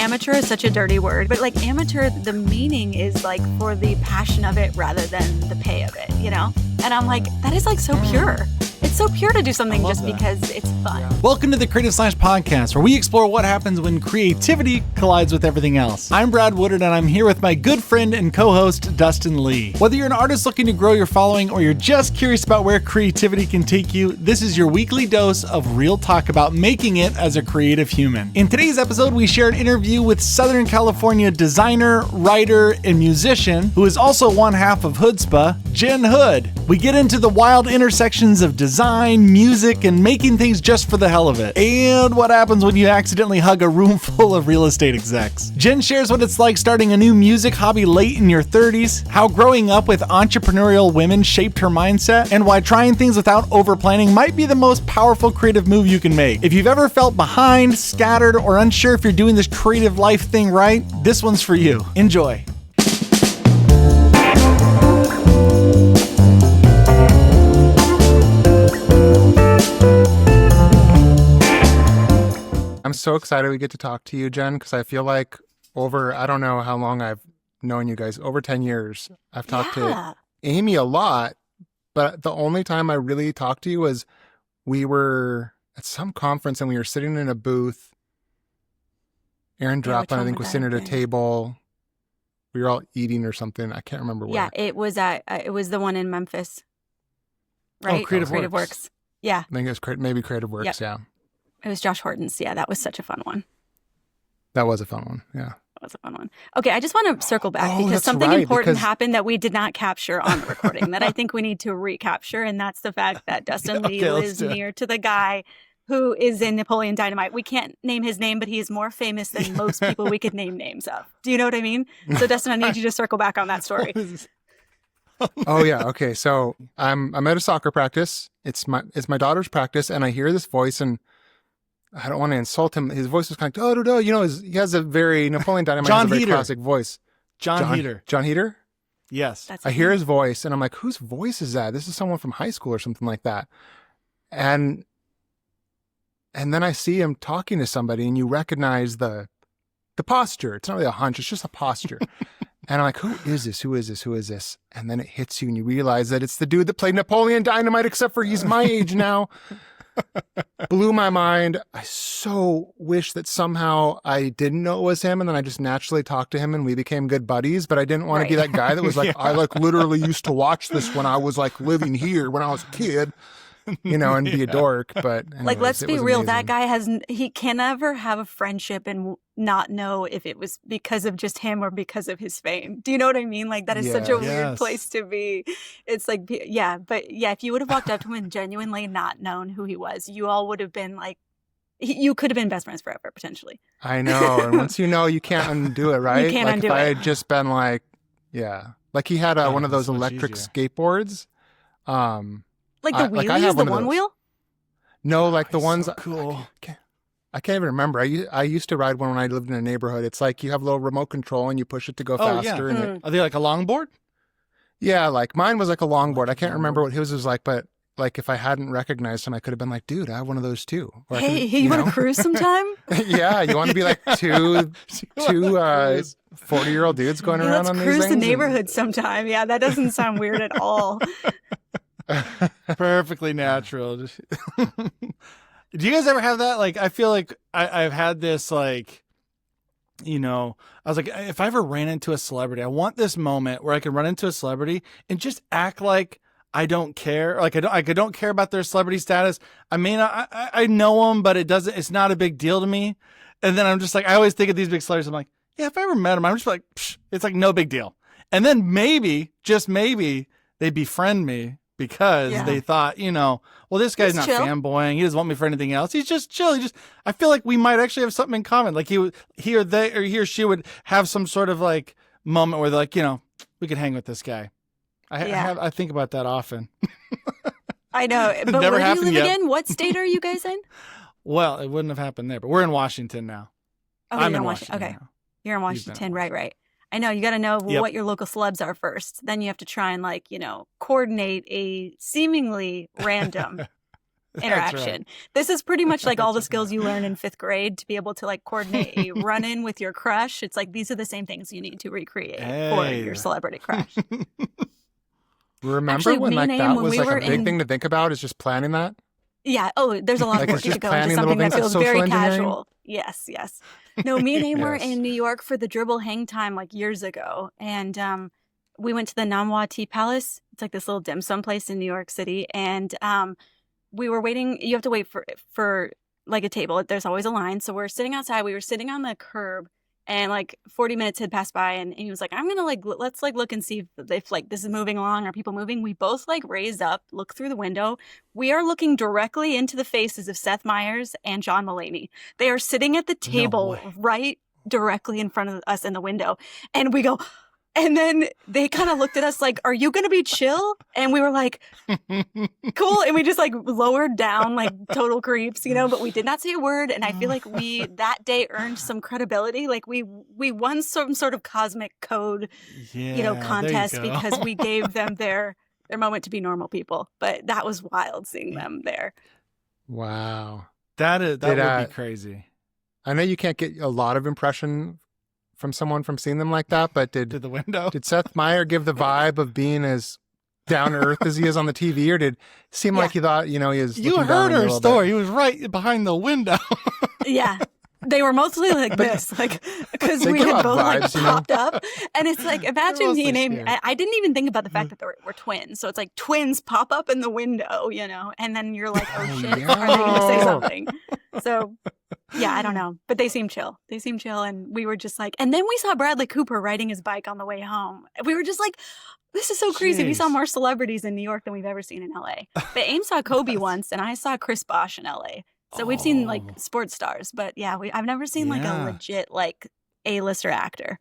amateur is such a dirty word, but like amateur, the meaning is like for the passion of it rather than the pay of it, you know? And I'm like, that is like so pure. It's so pure to do something just because it's fun. Yeah. Welcome to the Creative Slash Podcast, where we explore what happens when creativity collides with everything else. I'm Brad Woodard, and I'm here with my good friend and co-host, Dustin Lee. Whether you're an artist looking to grow your following or you're just curious about where creativity can take you, this is your weekly dose of real talk about making it as a creative human. In today's episode, we share an interview with Southern California designer, writer, and musician, who is also one half of Hoodzpah, Jen Hood. We get into the wild intersections of design, music, and making things just for the hell of it. And what happens when you accidentally hug a room full of real estate execs. Jen shares what it's like starting a new music hobby late in your 30s, how growing up with entrepreneurial women shaped her mindset, and why trying things without over-planning might be the most powerful creative move you can make. If you've ever felt behind, scattered, or unsure if you're doing this creative life thing right, this one's for you. Enjoy. I'm so excited we get to talk to you, Jen, because I feel like I don't know how long I've known you guys, over 10 years. I've talked to Amy a lot, but the only time I really talked to you was we were at some conference and we were sitting in a booth. Aaron Droplin, I think, was sitting at a table. We were all eating or something. I can't remember where. Yeah, it was the one in Memphis, right? Oh, Creative Works. Yeah. I think it was maybe Creative Works, yeah. It was Josh Horton's. Yeah, that was such a fun one. That was a fun one, yeah. That was a fun one. Okay, I just want to circle back because something important happened that we did not capture on the recording that I think we need to recapture, and that's the fact that Dustin Lee lives near to the guy who is in Napoleon Dynamite. We can't name his name, but he is more famous than most people we could name names of. Do you know what I mean? So, Dustin, I need you to circle back on that story. Oh yeah, okay. So I'm at a soccer practice. It's my daughter's practice, and I hear this voice, and I don't want to insult him. His voice was kind of, you know, he has a very, Napoleon Dynamite has a very classic voice. John Heater. John Heater? Yes. I hear his voice and I'm like, whose voice is that? This is someone from high school or something like that. And then I see him talking to somebody and you recognize the posture. It's not really a hunch. It's just a posture. And I'm like, who is this? Who is this? Who is this? And then it hits you and you realize that it's the dude that played Napoleon Dynamite, except for he's my age now. Blew my mind. I so wish that somehow I didn't know it was him, and then I just naturally talked to him and we became good buddies, but I didn't want to be that guy that was like, I like literally used to watch this when I was like living here when I was a kid, you know, and be a dork. But anyways, like, let's be real, amazing. that guy he can never have a friendship and not know if it was because of just him or because of his fame. Do you know what I mean? Like, that is such a weird place to be. It's like, if you would have walked up to him and genuinely not known who he was, you all would have been like, you could have been best friends forever, potentially. I know. And once you know, you can't undo it, right? You can't like undo if it. I had just been like, like he had one of those electric skateboards. Like the wheelies, the one wheel? No, like the ones. So cool. I can't even remember. I used to ride one when I lived in a neighborhood. It's like you have a little remote control and you push it to go faster. Yeah. And Are they like a longboard? Yeah, like mine was like a longboard. I can't remember what his was like, but like if I hadn't recognized him, I could have been like, dude, I have one of those too. Or hey, you want to cruise sometime? Yeah, you want to be like two 40-year-old dudes going around on these things? Let's cruise the neighborhood sometime. Yeah, that doesn't sound weird at all. Perfectly natural. Do you guys ever have that? Like, I feel like I've had this, like, you know, I was like, if I ever ran into a celebrity, I want this moment where I can run into a celebrity and just act like I don't care. Like, I don't care about their celebrity status. I mean, I know them, but it's not a big deal to me. And then I'm just like, I always think of these big celebrities. I'm like, yeah, if I ever met them, I'm just like, it's like no big deal. And then maybe, just maybe, they befriend me. Because they thought, you know, well, this guy's not fanboying. He doesn't want me for anything else. He's just chill. I feel like we might actually have something in common. Like he or she would have some sort of like moment where they're like, you know, we could hang with this guy. I think about that often. I know. But Never where do you live yet. again? What state are you guys in? Well, it wouldn't have happened there, but we're in Washington now. Okay, I'm in Washington. Okay. You're in Washington. Right. I know, you got to know what your local celebs are first. Then you have to try and, like, you know, coordinate a seemingly random interaction. Right. This is pretty much like all the skills you learn in 5th grade to be able to like coordinate a run-in with your crush. It's like these are the same things you need to recreate for your celebrity crush. Remember actually, when like that was like a big thing to think about, is just planning that? Yeah. Oh, there's a lot of work to go into something that feels very casual. Yes. No, me and Aim were in New York for the Dribble Hang Time like years ago. And we went to the Namwa Tea Palace. It's like this little dim sum place in New York City. And we were waiting. You have to wait for like a table. There's always a line. So we're sitting outside. We were sitting on the curb. And like 40 minutes had passed by, and he was like, I'm going to like, let's like look and see if like this is moving along. Are people moving? We both like raised up, look through the window. We are looking directly into the faces of Seth Meyers and John Mulaney. They are sitting at the table right directly in front of us in the window. And we go, and then they kind of looked at us like, are you going to be chill? And we were like, cool. And we just like lowered down like total creeps, you know, but we did not say a word. And I feel like we that day earned some credibility. Like we won some sort of cosmic code, contest because we gave them their moment to be normal people. But that was wild seeing them there. Wow. That would be crazy. I know you can't get a lot of impression from someone from seeing them like that, but did Seth Meyers give the vibe of being as down to earth as he is on the TV, or did it seem like he thought, he was you heard her story. He was right behind the window. Yeah. They were mostly like this, like, because we had both vibes, like popped up. And it's like, imagine me and Amy, I didn't even think about the fact that we're twins. So it's like twins pop up in the window, and then you're like, oh shit, are they going to say something? So yeah, I don't know. But they seem chill. And we were just like, and then we saw Bradley Cooper riding his bike on the way home. We were just like, this is so crazy. Jeez. We saw more celebrities in New York than we've ever seen in LA. But Aim saw Kobe once, and I saw Chris Bosh in LA. So we've seen like sports stars, but yeah, I've never seen like a legit like A-lister actor.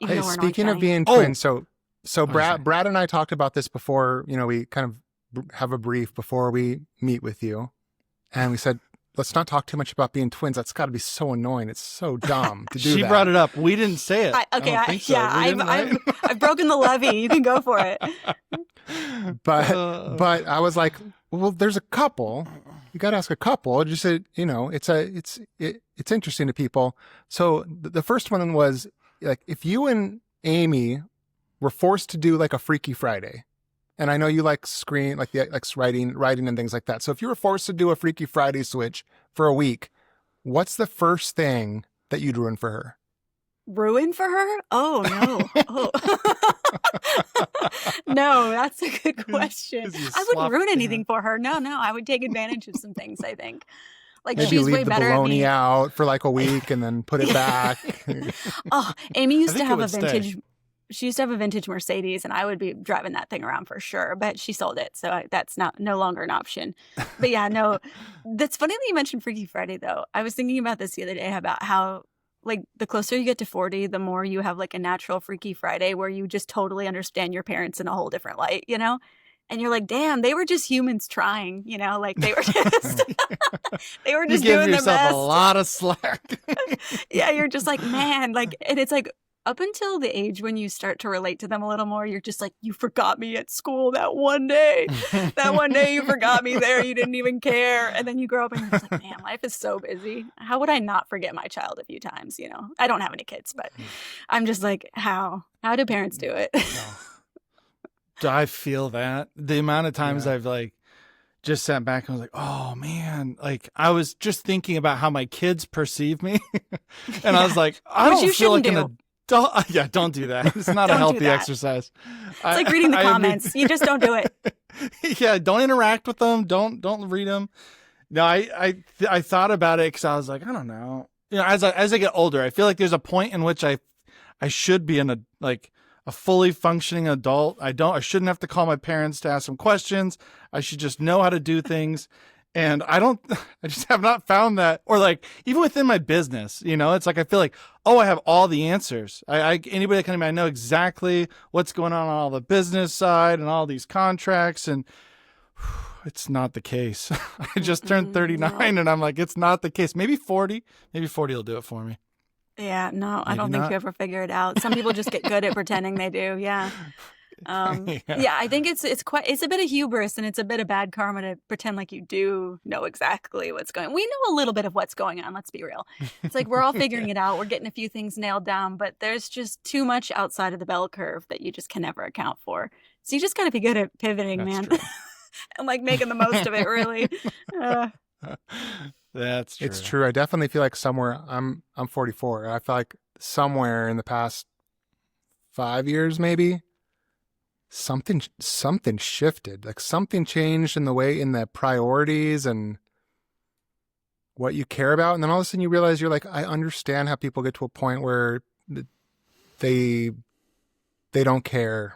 Hey, speaking of being twins, so Brad and I talked about this before. We kind of have a brief before we meet with you, and we said, let's not talk too much about being twins. That's got to be so annoying. It's so dumb to do that. She brought it up. We didn't say it. I've broken the levee. You can go for it. But I was like, well, there's a couple. You got to ask a couple. Just it's interesting to people. So the first one was like, if you and Amy were forced to do like a Freaky Friday, and I know you like writing and things like that. So if you were forced to do a Freaky Friday switch for a week, what's the first thing that you'd ruin for her? Ruin for her? Oh, no. Oh. No, that's a good question. I wouldn't ruin anything for her. No. I would take advantage of some things, I think. Like, maybe she's leave way the better bologna out for like a week and then put it back. Amy used to have a vintage... She used to have a vintage Mercedes, and I would be driving that thing around for sure. But she sold it, so that's no longer an option. But yeah, no, that's funny that you mentioned Freaky Friday, though. I was thinking about this the other day about how, like, the closer you get to 40, the more you have like a natural Freaky Friday where you just totally understand your parents in a whole different light, And you're like, damn, they were just humans trying, like they were just they were just doing their best. You give yourself a lot of slack. Yeah, you're just like, man, like, and it's like, up until the age when you start to relate to them a little more, you're just like, you forgot me at school that one day. That one day you forgot me there. You didn't even care. And then you grow up and you're just like, man, life is so busy. How would I not forget my child a few times? I don't have any kids, but I'm just like, how do parents do it? Do I feel that? The amount of times I've like just sat back and was like, oh man, like I was just thinking about how my kids perceive me. And I was like, I don't feel like an adult. Don't do that. It's not a healthy exercise. It's like reading the comments. You just don't do it. Yeah, don't interact with them. Don't read them. No, I thought about it because I was like, I don't know. As I get older, I feel like there's a point in which I should be a fully functioning adult. I shouldn't have to call my parents to ask them questions. I should just know how to do things. And I just have not found that, or like even within my business, it's like, I feel like, I have all the answers. Anybody that comes to me, I know exactly what's going on all the business side and all these contracts. And it's not the case. I just turned 39 and I'm like, it's not the case. Maybe 40 will do it for me. Yeah, no, I don't think you ever figure it out. Some people just get good at pretending they do. Yeah. Yeah, I think it's a bit of hubris and it's a bit of bad karma to pretend like you do know exactly what's going on. We know a little bit of what's going on, let's be real. It's like we're all figuring it out. We're getting a few things nailed down, but there's just too much outside of the bell curve that you just can never account for. So you just got to be good at pivoting, man. And like making the most of it, really. That's true. It's true. I definitely feel like somewhere, I'm 44. I feel like somewhere in the past 5 years, maybe, something shifted. Like something changed in the priorities and what you care about. And then all of a sudden you realize you're like, I understand how people get to a point where they don't care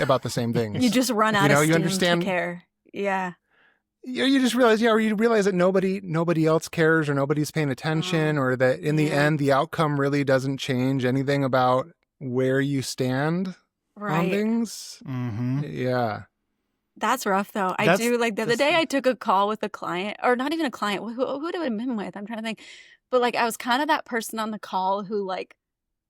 about the same things. You just run out of steam you understand, to care. Yeah. You just realize, or you realize that nobody else cares or nobody's paying attention, or that in the end, the outcome really doesn't change anything about where you stand on things. Mm-hmm. Yeah. That's rough, though. I do. Like the other day, I took a call with a client, or not even a client. Who would it have been with? I'm trying to think. But like, I was kind of that person on the call who like,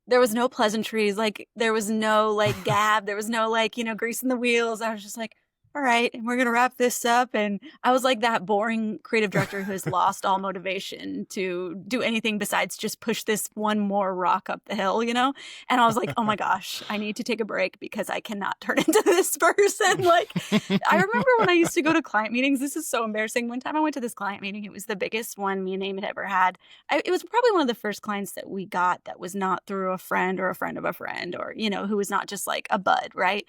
there was no pleasantries. Like there was no like gab. There was no like, greasing the wheels. I was just like, all right, and we're going to wrap this up. And I was like that boring creative director who has lost all motivation to do anything besides just push this one more rock up the hill, And I was like, oh my gosh, I need to take a break because I cannot turn into this person. Like, I remember when I used to go to client meetings, this is so embarrassing. One time I went to this client meeting, it was the biggest one me and Amy had ever had. It was probably one of the first clients that we got that was not through a friend or a friend of a friend or, who was not just like a bud, right?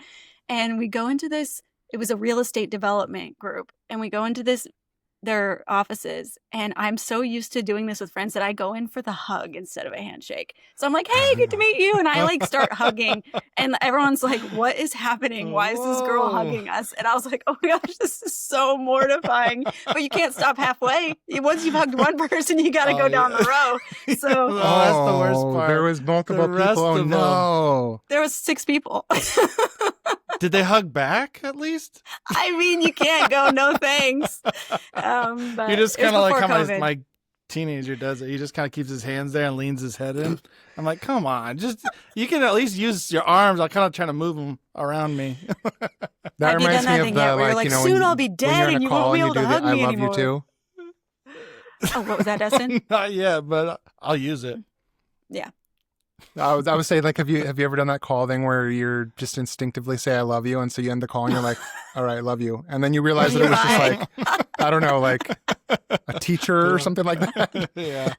And we go into this. It was a real estate development group. And we go into their offices. And I'm so used to doing this with friends that I go in for the hug instead of a handshake. So I'm like, hey, good to meet you. And I like start hugging. And everyone's like, what is happening? Why is this girl hugging us? And I was like, oh my gosh, this is so mortifying. But you can't stop halfway. Once you've hugged one person, you got to go down the row. So that's the worst part. There was multiple people. Oh no. There was 6 people. Did they hug back at least? I mean, you can't go, no thanks. But you just kind of like how my teenager does it. He just kind of keeps his hands there and leans his head in. I'm like, come on, you can at least use your arms. I'm kind of trying to move them around me. That reminds me of the like, soon I'll be dead and you won't be able to hug me anymore. I love you too. Oh, what was that, Dustin? Not yet, but I'll use it. Yeah. I would say, like, have you ever done that call thing where you're just instinctively say I love you, and so you end the call and you're like, all right, I love you, and then you realize that it was just like, I don't know, like a teacher or something like that. Yeah.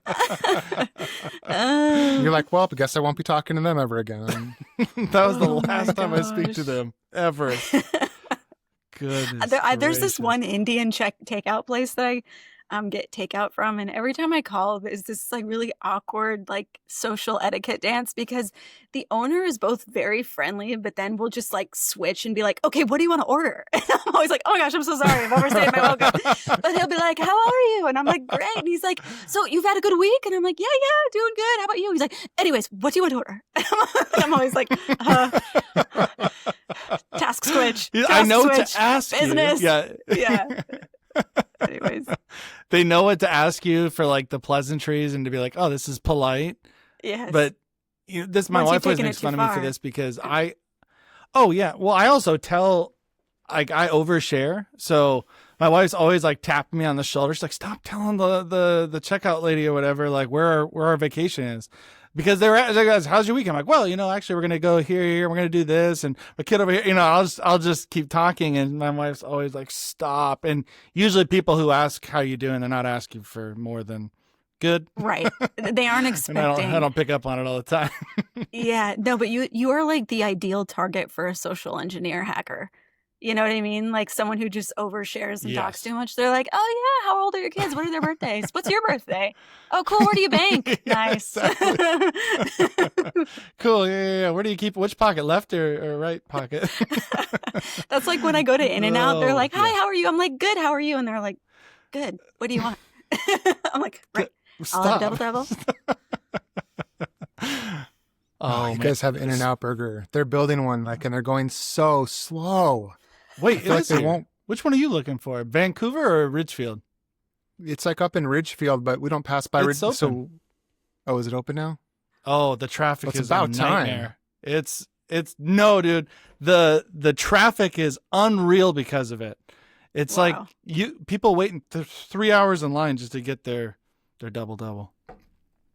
You're like, well, I guess I won't be talking to them ever again. That was the last time I speak to them ever. Goodness. There's this one Indian takeout place that I get takeout from, and every time I call, there's this like really awkward like social etiquette dance because the owner is both very friendly, but then we'll just like switch and be like, okay, what do you want to order? And I'm always like, oh my gosh, I'm so sorry, I've overstayed my welcome. But he'll be like, how are you? And I'm like, great. And he's like, so you've had a good week? And I'm like, yeah, doing good. How about you? He's like, anyways, what do you want to order? I'm always like, task switch. I know what to ask business. You. Yeah. Anyways, they know what to ask you for like the pleasantries and to be like, oh, this is polite. Yes. But my wife always makes fun of me for this because I also tell, like, I overshare. So my wife's always like tapping me on the shoulder. She's like, stop telling the checkout lady or whatever, like where our vacation is. Because they're like, how's your week? I'm like, well, actually we're going to go here, we're going to do this. And my kid over here, I'll just keep talking. And my wife's always like, stop. And usually people who ask how you doing, they're not asking for more than good. Right. They aren't expecting. I don't pick up on it all the time. Yeah. No, but you are like the ideal target for a social engineer hacker. You know what I mean? Like someone who just overshares and talks too much. They're like, oh yeah, how old are your kids? What are their birthdays? What's your birthday? Oh, cool. Where do you bank? Nice. Cool. Yeah. Where do you keep which pocket, left or right pocket? That's like when I go to In-N-Out, they're like, hi, how are you? I'm like, good. How are you? And they're like, good. What do you want? I'm like, right. I'll have double. Oh, you guys have In-N-Out Burger. They're building one, and they're going so slow. Wait, they won't. Which one are you looking for? Vancouver or Ridgefield? It's like up in Ridgefield, but we don't pass by Ridgefield. So, is it open now? Oh, the traffic is about a nightmare. Time. It's It's no, dude. The traffic is unreal because of it. It's like people waiting 3 hours in line just to get their double.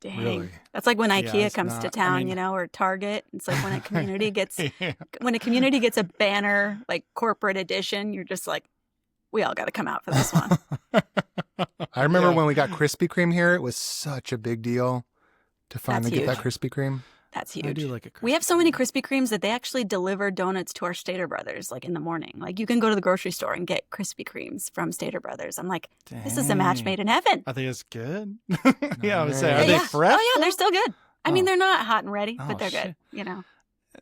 Dang. Really? That's like when IKEA comes to town, or Target. It's like when a community gets a banner like corporate edition, you're just like, we all got to come out for this one. I remember when we got Krispy Kreme here, it was such a big deal to finally get that Krispy Kreme. That's huge. I do like We have so many Krispy Kremes that they actually deliver donuts to our Stater Brothers, like in the morning. Like you can go to the grocery store and get Krispy Kremes from Stater Brothers. I'm like, this is a match made in heaven. I think it's good. I would say, are they fresh? Oh yeah, they're still good. I mean, they're not hot and ready, but they're good.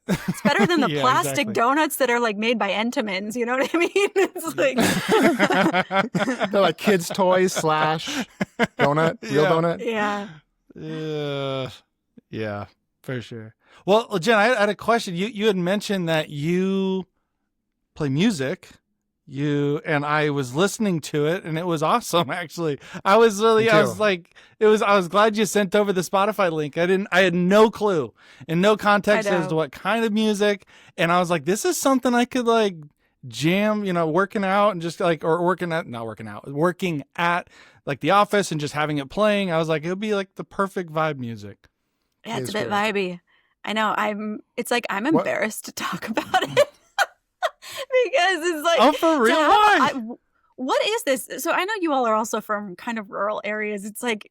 It's better than the plastic donuts that are like made by Entenmann's. You know what I mean? It's like they're like kids' toys / donut, real donut. Yeah. Yeah. For sure. Well, Jen, I had a question. You had mentioned that you play music. And I was listening to it, and it was awesome. Actually, I was glad you sent over the Spotify link. I had no clue and no context as to what kind of music, and I was like, this is something I could like jam, working out and just like, or working at like the office and just having it playing. I was like, it would be like the perfect vibe music. Yeah, it's a bit vibey. I know. I'm embarrassed to talk about it because it's like, oh, for real? Why? What is this? So I know you all are also from kind of rural areas. It's like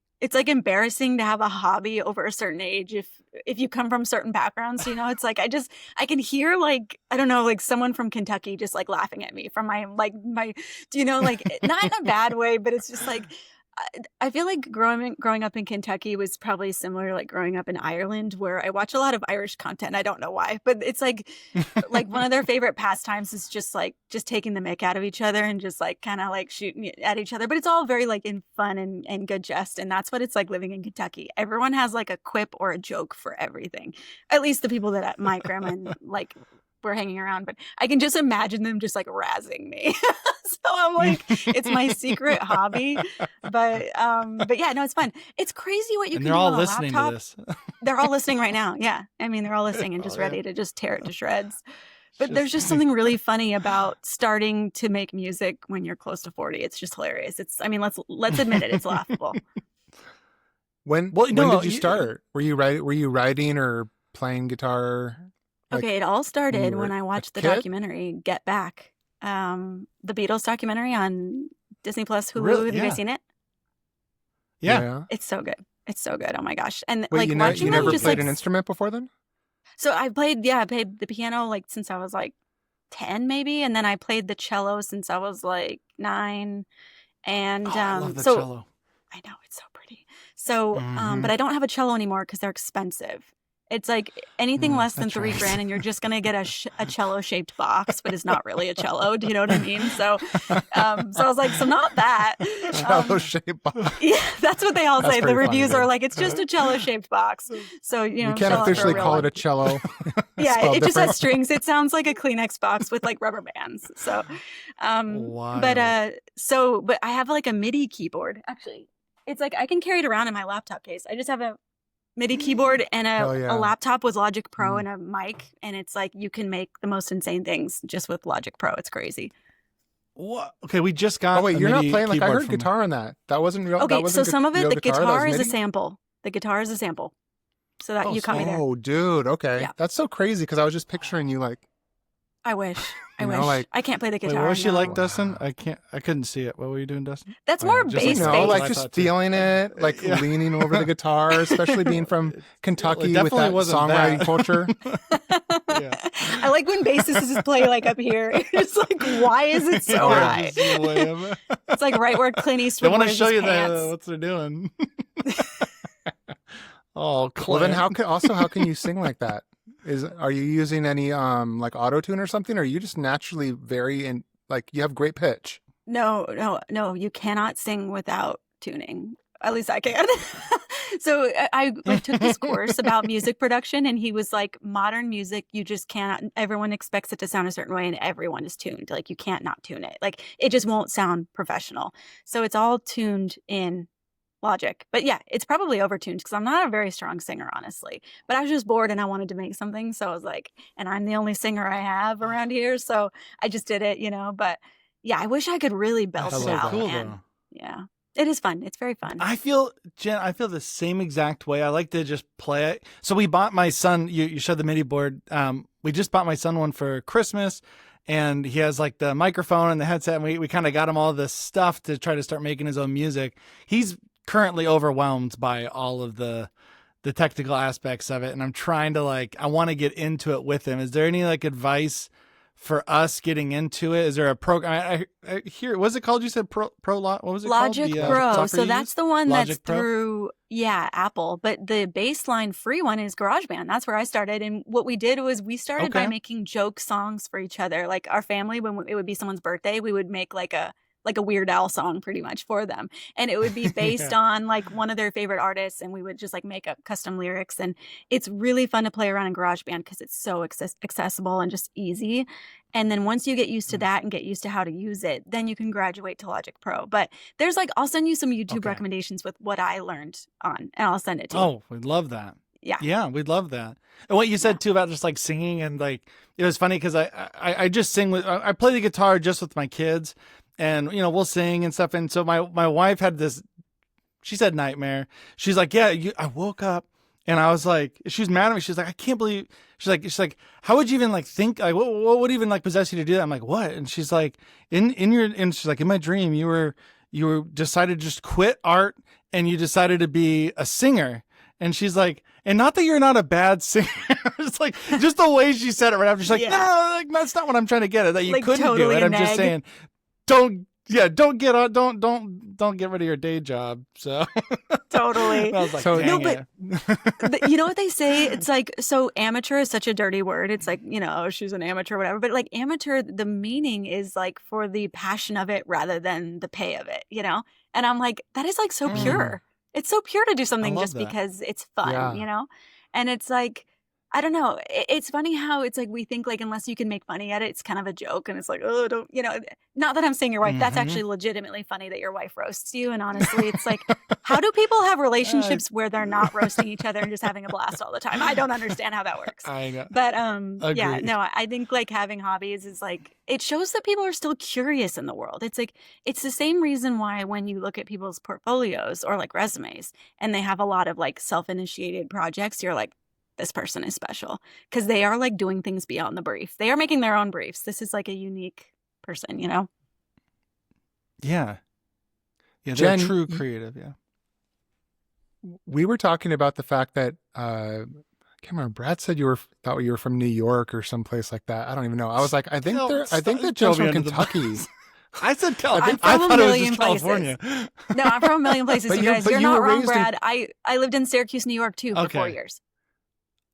embarrassing to have a hobby over a certain age if you come from certain backgrounds. It's like I can hear like, I don't know, like someone from Kentucky just like laughing at me from my like not in a bad way, but it's just like. I feel like growing up in Kentucky was probably similar to like growing up in Ireland, where I watch a lot of Irish content. I don't know why, but it's like one of their favorite pastimes is just taking the mick out of each other and just like kind of like shooting at each other. But it's all very like in fun and good jest. And that's what it's like living in Kentucky. Everyone has like a quip or a joke for everything. At least the people that my grandma like were hanging around, but I can just imagine them just like razzing me. So I'm like, it's my secret hobby. But yeah, no, it's fun. It's crazy what you can do on a laptop. They're all listening to this. They're all listening right now. Yeah. I mean, they're all listening and just ready to just tear it to shreds. But there's just something really funny about starting to make music when you're close to 40. It's just hilarious. Let's admit it. It's laughable. When did you start? Were you writing or playing guitar? Okay, it all started when I watched the documentary Get Back, the Beatles documentary on Disney Plus Hulu. Really? Have you guys seen it? Yeah. It's so good. It's so good. Oh my gosh! And wait, like watching you them, never just played like an instrument before then? So I played the piano like since I was like 10 maybe, and then I played the cello since I was like 9. And I love the cello. I know, it's so pretty. So but I don't have a cello anymore because they're expensive. It's like anything less than $3,000 and you're just going to get a cello shaped box, but it's not really a cello. Do you know what I mean? So I was like, so not that. Cello shaped box. Yeah, that's what they all say. The reviews are like, it's just a cello shaped box. So, you can't officially call it a cello. Yeah, it just has strings. It sounds like a Kleenex box with like rubber bands. So, but I have like a MIDI keyboard. Actually, it's like I can carry it around in my laptop case. I just have a MIDI keyboard and a laptop with Logic Pro and a mic, and it's like you can make the most insane things just with Logic Pro. It's crazy. What? Okay, we just got. Oh wait, you're not playing like I heard guitar on that. That wasn't real. Okay, so some of it, the guitar is a sample. The guitar is a sample, so that you caught me there. Oh, dude, okay, that's so crazy because I was just picturing you like. I wish. I can't play the guitar. Wait, what was she like, Dustin? I couldn't see it. What were you doing, Dustin? That's more bass. Like just feeling it, like leaning over the guitar, especially being from Kentucky with that songwriting culture. I like when bassists just play like up here. It's like, why is it so high? It's like right where Clint Eastwood. They want to show you what they're doing. Oh, Clint. Well, then how can you sing like that? Are you using any like auto tune or something? Or are you just naturally you have great pitch? No. You cannot sing without tuning. At least I can. So I took this course about music production, and he was like, modern music, you just cannot. Everyone expects it to sound a certain way, and everyone is tuned. Like you can't not tune it. Like it just won't sound professional. So it's all tuned in. Logic. But yeah, it's probably overtuned because I'm not a very strong singer, honestly. But I was just bored and I wanted to make something. So I was like, and I'm the only singer I have around here. So I just did it, But yeah, I wish I could really belt it out. Cool, and, yeah, it is fun. It's very fun. Jen, I feel the same exact way. I like to just play it. So we bought my son, you showed the MIDI board. We just bought my son one for Christmas. And he has like the microphone and the headset. And we kind of got him all this stuff to try to start making his own music. He's currently overwhelmed by all of the technical aspects of it. And I'm trying to I want to get into it with him. Is there any advice for us getting into it? Is there a program? I hear, what's it called? You said what was it Logic called? Pro. So that's the one Logic that's Pro? through, Apple. But the baseline free one is GarageBand. That's where I started. And what we did was we started by making joke songs for each other. Like our family, when it would be someone's birthday, we would make like a Weird Al song pretty much for them. And it would be based on one of their favorite artists. And we would just make up custom lyrics. And it's really fun to play around in GarageBand because it's so accessible and just easy. And then once you get used to that and get used to how to use it, then you can graduate to Logic Pro. But there's I'll send you some YouTube recommendations with what I learned on, and I'll send it to you. Oh, we'd love that. Yeah. Yeah, we'd love that. And what you said too about just singing and it was funny because I just sing I play the guitar just with my kids. And, we'll sing and stuff. And so my wife had this, she said nightmare. She's like, yeah, I woke up and I was like, she was mad at me. She's like, I can't believe, she's like, how would you even think, what would even possess you to do that? I'm like, what? And she's like, and she's like, in my dream, you were decided to just quit art and you decided to be a singer. And she's like, and not that you're not a bad singer. It's just the way she said it right after. She's like, no, that's not what I'm trying to get at. That you couldn't totally do it. I'm just saying, don't get rid of your day job. So totally. I was like, no, but you know what they say? It's so amateur is such a dirty word. It's she's an amateur or whatever. But amateur, the meaning is for the passion of it rather than the pay of it, And I'm like, that is so pure. It's so pure to do something just because it's fun, And it's I don't know. It's funny how it's we think unless you can make money at it, it's kind of a joke. And it's oh, don't, not that I'm saying your wife, that's actually legitimately funny that your wife roasts you. And honestly, it's how do people have relationships where they're not roasting each other and just having a blast all the time? I don't understand how that works. I know. But yeah, no, I think having hobbies is it shows that people are still curious in the world. It's the same reason why when you look at people's portfolios or resumes and they have a lot of self-initiated projects, you're this person is special because they are doing things beyond the brief. They are making their own briefs. This is a unique person, Yeah. Yeah, they're Jen, true creative. Yeah. We were talking about the fact that I can't remember. Brad said thought you were from New York or someplace like that. I don't even know. I was like, I think that Jen's from Kentucky. I said California. I thought it was just California. No, I'm from a million places, you guys. You're not wrong, Brad. I lived in Syracuse, New York too for 4 years.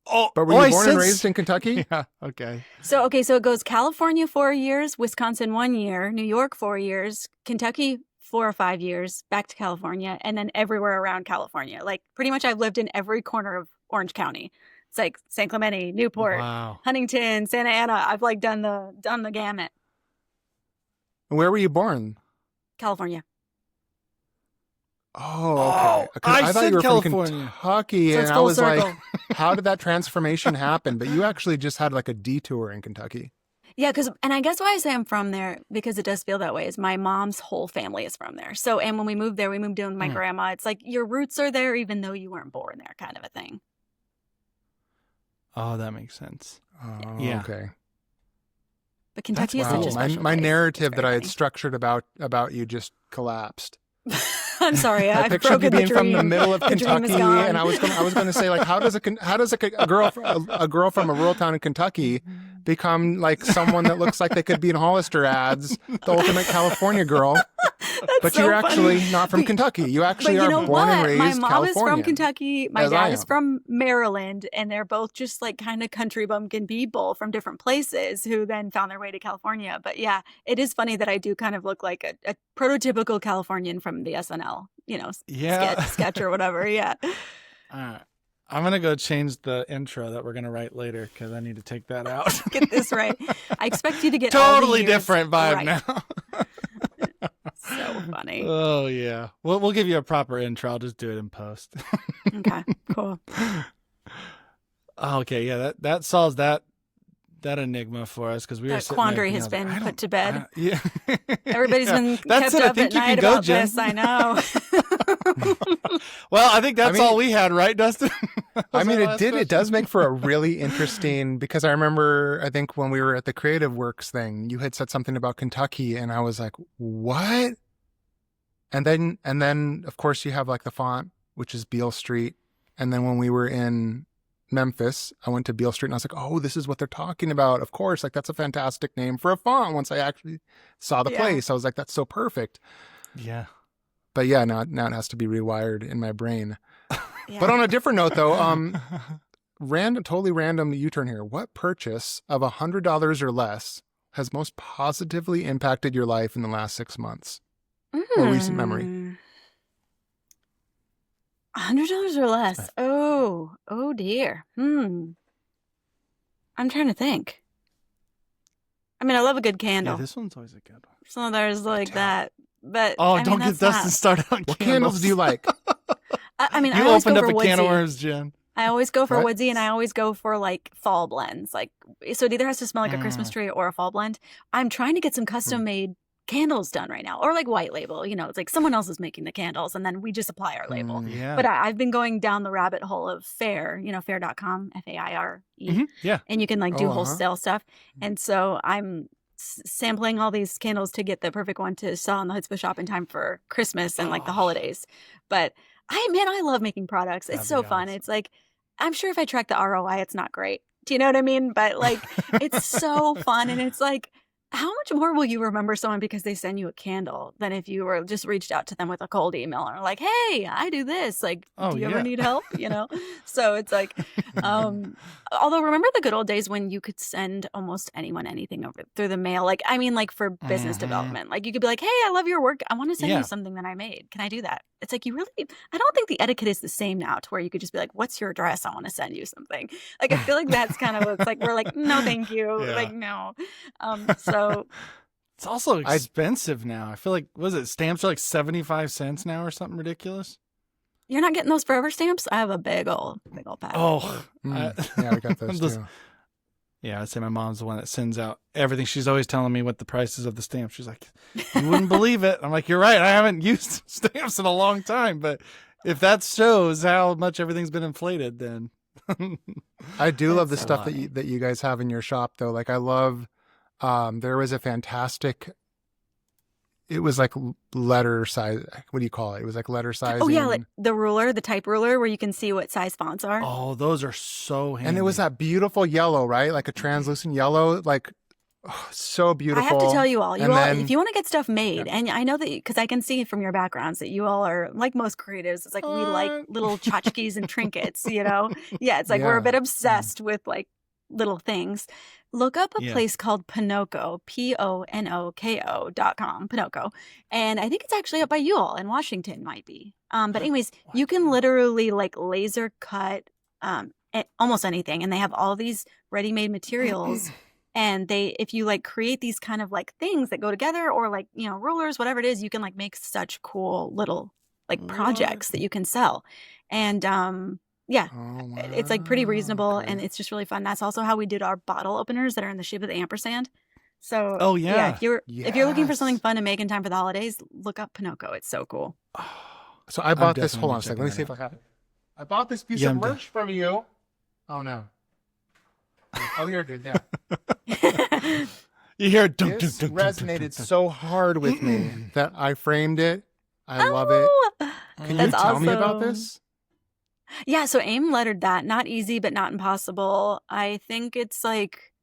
But were you born and raised in Kentucky? Yeah. Okay. So it goes California 4 years, Wisconsin 1 year, New York 4 years, Kentucky 4 or 5 years, back to California, and then everywhere around California. Pretty much I've lived in every corner of Orange County. It's San Clemente, Newport, Huntington, Santa Ana. I've done the gamut. And where were you born? California. Oh, okay. I thought you were California. From Kentucky, and I was circle. How did that transformation happen? But you actually just had a detour in Kentucky. Yeah, and I guess why I say I'm from there, because it does feel that way, is my mom's whole family is from there. So, and when we moved there, we moved in with my grandma. It's your roots are there even though you weren't born there, kind of a thing. Oh, that makes sense. Oh, yeah. Okay. But Kentucky is such a special my place. narrative that I had structured about you just collapsed. I'm sorry, I pictured you being from the middle of Kentucky, and I was going to say how does a girl from a rural town in Kentucky become someone that looks like they could be in Hollister ads, the ultimate California girl? But so you're actually not from Kentucky. You actually are born and raised California. My mom is from Kentucky. My dad is from Maryland, and they're both just kind of country bumpkin people from different places who then found their way to California. But yeah, it is funny that I do kind of look like a prototypical Californian from the SNL, sketch or whatever. Yeah. I'm going to go change the intro that we're going to write later because I need to take that out. Get this right. I expect you to get totally different vibe right. now. So funny. Oh yeah. We'll give you a proper intro. I'll just do it in post. Okay, cool. Okay, yeah, that solves that enigma for us because we were that sitting quandary there, has been put to bed. Yeah. Everybody's been That's kept it. up at night about this. I know. Well, I think that's all we had, right, Dustin? I mean, it does make for a really interesting, because I remember, I think when we were at the Creative Works thing, you had said something about Kentucky and I was like, what? And then of course you have like the font, which is Beale Street. And then when we were in Memphis, I went to Beale Street and I was like, oh, this is what they're talking about. Of course, like that's a fantastic name for a font. Once I actually saw the place, I was like, that's so perfect. Yeah. But yeah, now it has to be rewired in my brain. Yeah. But on a different note though, totally random U-turn here. What purchase of $100 or less has most positively impacted your life in the last 6 months? Or recent memory? $100 or less. Oh dear. I'm trying to think. I mean, I love a good candle. Yeah, this one's always a good one. Some of theirs like that, but don't get Dustin started on what candles do you like? I mean, you I always opened go up for a woodsy. can of worms, Jen. I always go for woodsy, and I always go for like fall blends. Like, so it either has to smell like a Christmas tree or a fall blend. I'm trying to get some custom made candles done right now, or like white label. You know, it's like someone else is making the candles, and then we just apply our label. Yeah. But I've been going down the rabbit hole of Fair. You know, fair.com, FAIRE. Yeah. And you can like do wholesale stuff. And so I'm sampling all these candles to get the perfect one to sell in the Hoodzpah shop in time for Christmas and like the holidays. But I love making products. It's so fun. It's like, I'm sure if I track the ROI, it's not great. Do you know what I mean? But like, it's so fun. And it's like, how much more will you remember someone because they send you a candle than if you were just reached out to them with a cold email or like, hey, I do this. Like, do you ever need help? You know? So it's like, although remember the good old days when you could send almost anyone anything over through the mail? Like, I mean, like for business development, like you could be like, hey, I love your work. I want to send you something that I made. Can I do that? It's like, I don't think the etiquette is the same now to where you could just be like, what's your address? I want to send you something. Like, I feel like that's kind of, it's like, we're like, no, thank you. Yeah. Like, no. So it's also expensive now. I feel like, stamps are like 75 cents now or something ridiculous? You're not getting those forever stamps? I have a big old pack. Oh. Yeah, we got those too. Yeah, I'd say my mom's the one that sends out everything. She's always telling me what the price is of the stamps. She's like, you wouldn't believe it. I'm like, you're right. I haven't used stamps in a long time. But if that shows how much everything's been inflated, then. I do love the stuff that you guys have in your shop, though. Like, I love, there was a fantastic, it was like letter size. What do you call it? It was like letter size. Oh, yeah. Like the ruler, the type ruler where you can see what size fonts are. Oh, those are so handy. And it was that beautiful yellow, right? Like a translucent yellow, like so beautiful. I have to tell you all, if you want to get stuff made, and I know that because I can see from your backgrounds that you all are like most creatives. It's like we like little tchotchkes and trinkets, you know? Yeah, it's like we're a bit obsessed with like little things. Look up a place called Pinoko, PONOKO.com, Pinoko. And I think it's actually up by you all in Washington, might be. But anyways, you can literally like laser cut almost anything. And they have all these ready-made materials. And if you like create these kind of like things that go together or like, you know, rulers, whatever it is, you can like make such cool little like projects that you can sell. And it's like pretty reasonable and it's just really fun. That's also how we did our bottle openers that are in the shape of the ampersand. So if you're looking for something fun to make in time for the holidays, look up Pinoko. It's so cool. So I bought this. Hold on a second. Let me see if I have it. I bought this piece of merch from you. Oh no. Oh, you're good. Yeah. You hear this resonated so hard with me that I framed it. I love it. Can you tell me about this? Yeah, so AIM lettered that. Not easy, but not impossible. I think it's like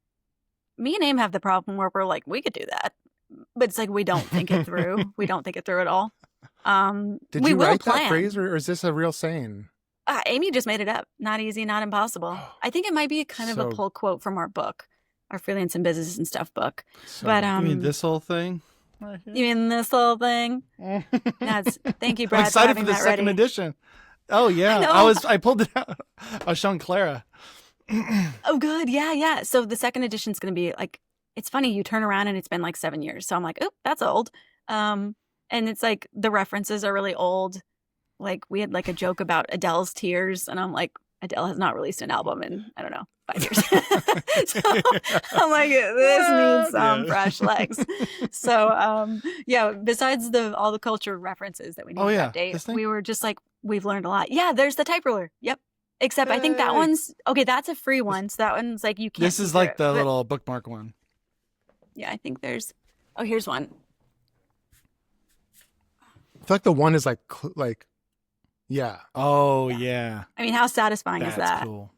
me and AIM have the problem where we're like, we could do that. But it's like we don't think it through. We don't think it through at all. Did you write that phrase or is this a real saying? Amy just made it up. Not easy, not impossible. I think it might be kind of a pull quote from our book, our Freelance and Business and Stuff book. But you mean this whole thing? You mean this whole thing? Thank you, Brad. I'm excited for the second edition. Oh yeah, I pulled it out. I was showing Clara. Oh, good. Yeah. So the second edition is going to be like, it's funny. You turn around and it's been like 7 years. So I'm like, oh, that's old. And it's like the references are really old. Like we had like a joke about Adele's Tears, and I'm like, Adele has not released an album in, I don't know, 5 years. So I'm like, this needs some fresh legs. So yeah, besides all the culture references that we need to update, we were just like, we've learned a lot. Yeah, there's the type ruler. Yep. Except I think that one's okay, that's a free one. So that one's like you can't. This is like the little bookmark one. Yeah, I think there's here's one. I feel like the one is like yeah. Oh yeah. I mean, how satisfying is that? That's cool.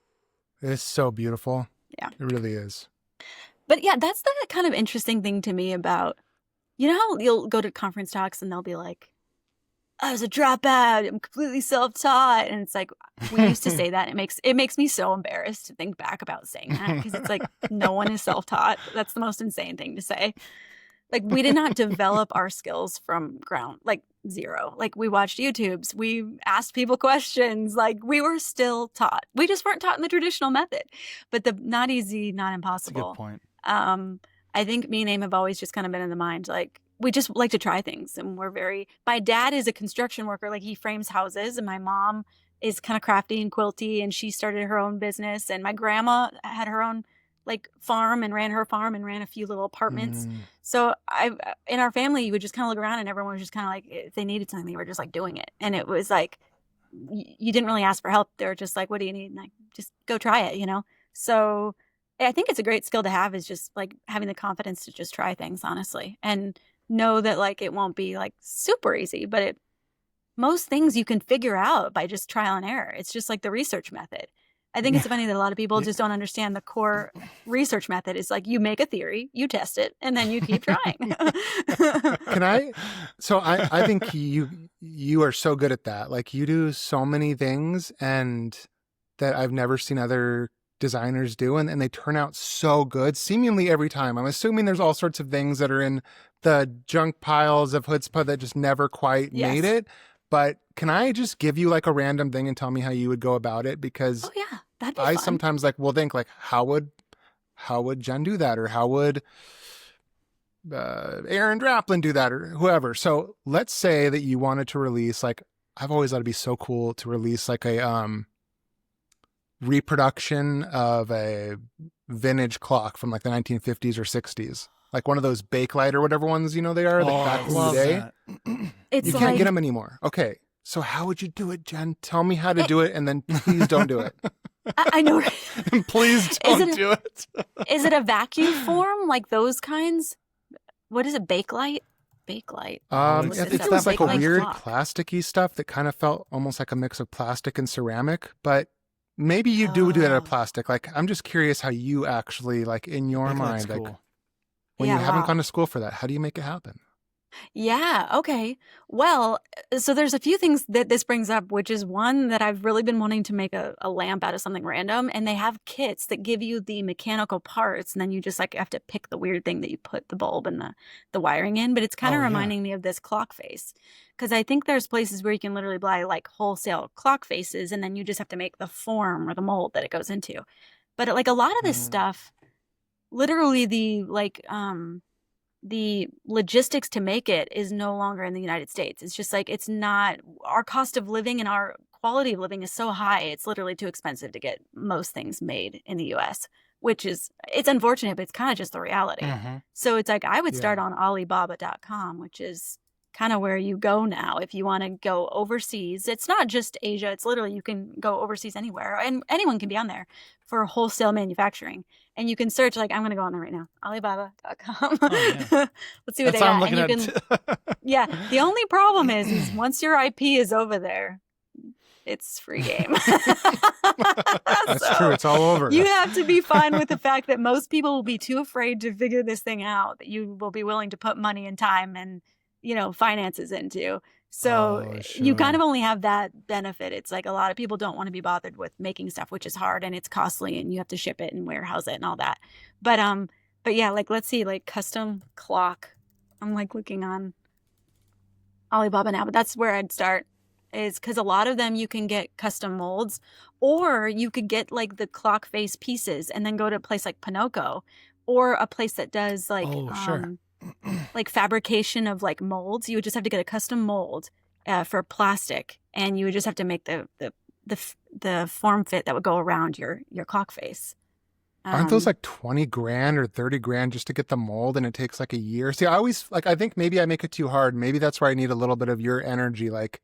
It's so beautiful. Yeah. It really is. But yeah, that's the kind of interesting thing to me about, you know how you'll go to conference talks and they'll be like, I was a dropout, I'm completely self-taught. And it's like, we used to say that. It makes me so embarrassed to think back about saying that, because it's like, no one is self-taught. That's the most insane thing to say. Like, we did not develop our skills from ground, like zero. Like, we watched YouTubes, we asked people questions, like we were still taught. We just weren't taught in the traditional method, but the not easy, not impossible. That's a good point. I think me and Aim have always just kind of been in the mind, like, we just like to try things, and my dad is a construction worker, like he frames houses, and my mom is kind of crafty and quilty, and she started her own business, and my grandma had her own like farm and ran a few little apartments. So in our family, you would just kind of look around and everyone was just kind of like, if they needed something, they were just like doing it. And it was like, you didn't really ask for help. They were just like, what do you need? And like, just go try it, you know? So I think it's a great skill to have, is just like having the confidence to just try things, honestly, and know that like it won't be like super easy, but most things you can figure out by just trial and error. It's just like the research method. I think it's funny that a lot of people just don't understand the core research method. Is like, you make a theory, you test it, and then you keep trying. I think you are so good at that. Like, you do so many things and that I've never seen other designers do, and they turn out so good seemingly every time. I'm assuming there's all sorts of things that are in the junk piles of Hoodzpah that just never quite made it. But can I just give you like a random thing and tell me how you would go about it? Because that'd be fun. Sometimes will think like, how would Jen do that? Or how would Aaron Draplin do that? Or whoever. So let's say that you wanted to release, like, I've always thought it'd be so cool to release like a reproduction of a vintage clock from like the 1950s or 60s. Like one of those Bakelite or whatever ones, you know, they are back in the day. You can't get them anymore. Okay. So how would you do it, Jen? Tell me how to do it, and then please don't do it. I know. Please don't do it. Is it a vacuum form? Like those kinds? What is it? Bakelite? Bakelite. It's that like a weird plasticky stuff that kind of felt almost like a mix of plastic and ceramic, but maybe you do it out of plastic. Like, I'm just curious how you actually, like, in your mind, like, cool. When you haven't gone to school for that, how do you make it happen? Yeah. Okay. Well, so there's a few things that this brings up, which is one that I've really been wanting to make a lamp out of something random. And they have kits that give you the mechanical parts. And then you just like have to pick the weird thing that you put the bulb and the wiring in. But it's kind of reminding me of this clock face. Because I think there's places where you can literally buy like wholesale clock faces. And then you just have to make the form or the mold that it goes into. But like a lot of this stuff, literally the logistics to make it is no longer in the United States. It's just like, it's not, our cost of living and our quality of living is so high. It's literally too expensive to get most things made in the US, which is, it's unfortunate, but it's kind of just the reality. So it's like, I would start on Alibaba.com, which is kind of where you go now. If you want to go overseas, it's not just Asia. It's literally, you can go overseas anywhere, and anyone can be on there for wholesale manufacturing. And you can search, like, I'm going to go on there right now, Alibaba.com. Let's see what they got. And you can, the only problem is once your IP is over there, it's free game. That's true. It's all over. You have to be fine with the fact that most people will be too afraid to figure this thing out, that you will be willing to put money and time and, you know, finances into. So you kind of only have that benefit. It's like a lot of people don't want to be bothered with making stuff, which is hard and it's costly and you have to ship it and warehouse it and all that. But yeah, like, let's see, like custom clock. I'm like looking on Alibaba now, but that's where I'd start, is because a lot of them you can get custom molds, or you could get like the clock face pieces and then go to a place like Pinocchio, or a place that does like like fabrication of like molds. You would just have to get a custom mold for plastic, and you would just have to make the form fit that would go around your clock face. Aren't those like 20 grand or 30 grand just to get the mold, and it takes like a year? See, I always like, I think maybe I make it too hard. Maybe that's where I need a little bit of your energy. Like,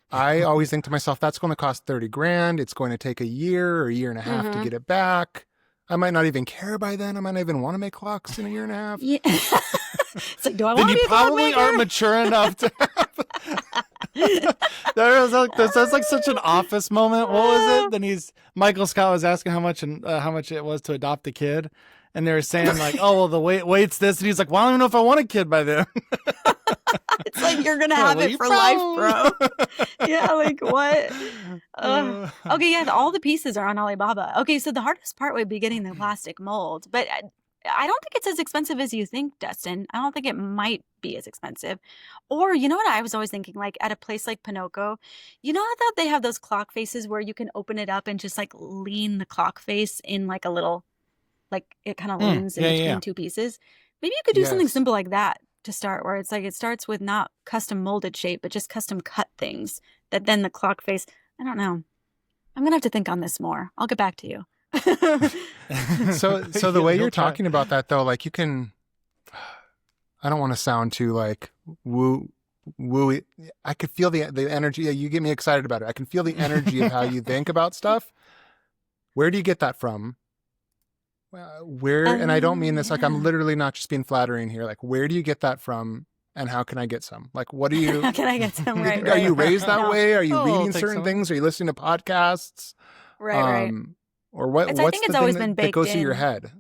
I always think to myself, that's going to cost 30 grand. It's going to take a year or a year and a half to get it back. I might not even care by then. I might not even want to make clocks in a year and a half. Yeah. It's like, do I want to be a clock probably maker? aren't mature enough to There's like such an Office moment. What was it? Then Michael Scott was asking how much it was to adopt a kid, and they were saying like, oh well, the weight's this, and he's like, well, I don't even know if I want a kid by then. It's like you're gonna have it for life, bro. Yeah, like what? Okay, yeah, all the pieces are on Alibaba. Okay, so the hardest part would be getting the plastic mold, but I don't think it's as expensive as you think, Dustin. I don't think it might be as expensive. Or, you know what I was always thinking, like at a place like Pinocchio, you know how they have those clock faces where you can open it up and just like lean the clock face in like a little, like it kind of leans in between two pieces. Maybe you could do something simple like that to start, where it's like it starts with not custom molded shape, but just custom cut things that then the clock face, I don't know. I'm going to have to think on this more. I'll get back to you. So the way you're talking about that though, like you can, I don't want to sound too like woo. I could feel the energy. You get me excited about it. I can feel the energy of how you think about stuff. Where do you get that from? And I don't mean this like I'm literally not just being flattering here. Like, where do you get that from? And how can I get some? Like, what do you? How can I get some? Right. Are you raised that way? Are you reading certain things? Are you listening to podcasts? Right. Or what? I think it's always been baked that goes in. through your head?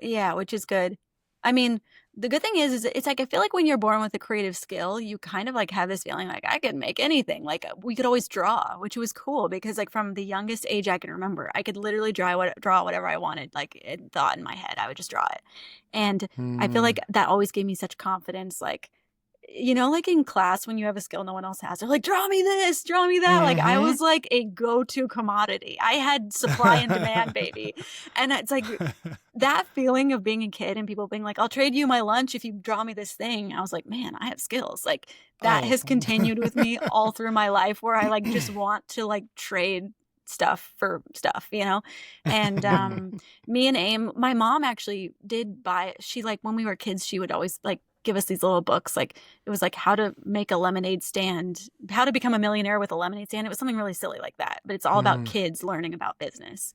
Yeah, which is good. I mean, the good thing is it's like I feel like when you're born with a creative skill, you kind of like have this feeling like I could make anything. Like we could always draw, which was cool because like from the youngest age I can remember, I could literally draw whatever I wanted. Like it thought in my head, I would just draw it, and I feel like that always gave me such confidence. Like, you know, like in class when you have a skill no one else has, they're like, draw me this, draw me that. Like I was like a go-to commodity. I had supply and demand, baby. And it's like that feeling of being a kid and people being like, I'll trade you my lunch if you draw me this thing. I was like, man, I have skills. Like that has continued with me all through my life, where I like just want to like trade stuff for stuff, you know? And me and Aim, my mom actually did buy, she like when we were kids, she would always like give us these little books. Like it was like how to make a lemonade stand, how to become a millionaire with a lemonade stand. It was something really silly like that, but it's all about kids learning about business.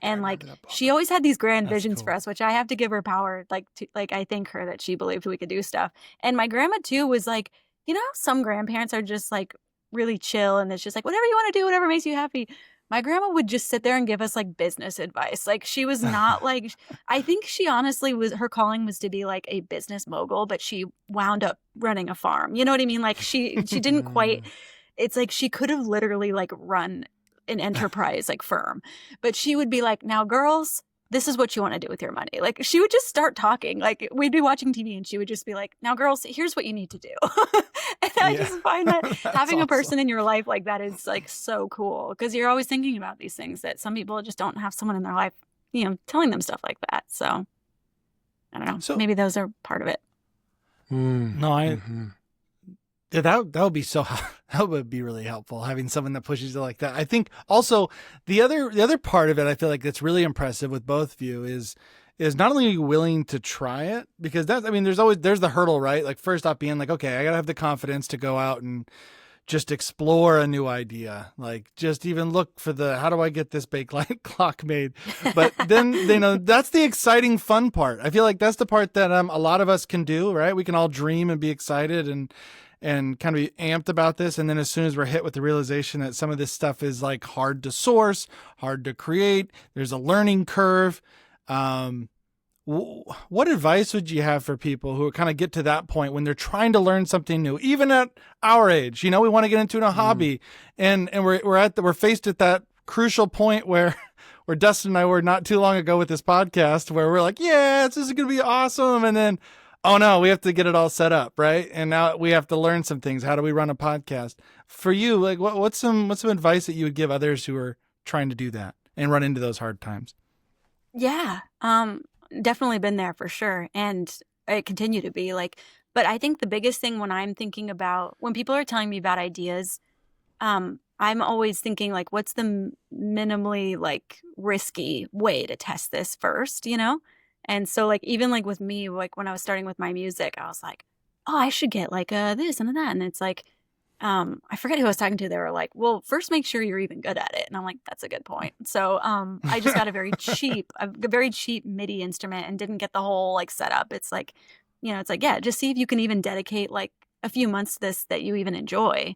And like she always had these grand visions for us, which I have to give her power. Like I thank her that she believed we could do stuff. And my grandma too was like, you know, some grandparents are just like really chill and it's just like whatever you want to do, whatever makes you happy. My grandma would just sit there and give us like business advice. Like she was not like, I think she honestly her calling was to be like a business mogul, but she wound up running a farm. You know what I mean? Like she didn't quite, it's like she could have literally like run an enterprise like firm, but she would be like, now girls, this is what you want to do with your money. Like she would just start talking. Like we'd be watching TV and she would just be like, now girls, here's what you need to do. And I just find that having a person in your life like that is like so cool because you're always thinking about these things that some people just don't have someone in their life, you know, telling them stuff like that. So I don't know. So maybe those are part of it. No, yeah, that would be that would be really helpful, having someone that pushes you like that. I think also the other part of it, I feel like that's really impressive with both of you is not only are you willing to try it, because that's, I mean, there's the hurdle, right? Like first off being like, okay, I gotta have the confidence to go out and just explore a new idea. Like just even look for how do I get this bakelite clock made? But then, you know, that's the exciting fun part. I feel like that's the part that a lot of us can do, right? We can all dream and be excited and kind of be amped about this. And then as soon as we're hit with the realization that some of this stuff is like hard to source, hard to create, there's a learning curve. What advice would you have for people who kind of get to that point when they're trying to learn something new, even at our age? You know, we want to get into a hobby and we're faced at that crucial point where Dustin and I were not too long ago with this podcast where we're like, yeah, this is going to be awesome. And then, oh no, we have to get it all set up, right? And now we have to learn some things. How do we run a podcast? For you, like what's some advice that you would give others who are trying to do that and run into those hard times? Yeah. Definitely been there for sure. And I continue to be like, but I think the biggest thing when I'm thinking about, when people are telling me about ideas, I'm always thinking like, what's the minimally like risky way to test this first, you know? And so like, even like with me, like when I was starting with my music, I was like, oh, I should get like this and that. And it's like, I forget who I was talking to. They were like, well, first make sure you're even good at it. And I'm like, that's a good point. So I just got a very cheap MIDI instrument and didn't get the whole like setup. It's like, you know, it's like, yeah, just see if you can even dedicate like a few months to this that you even enjoy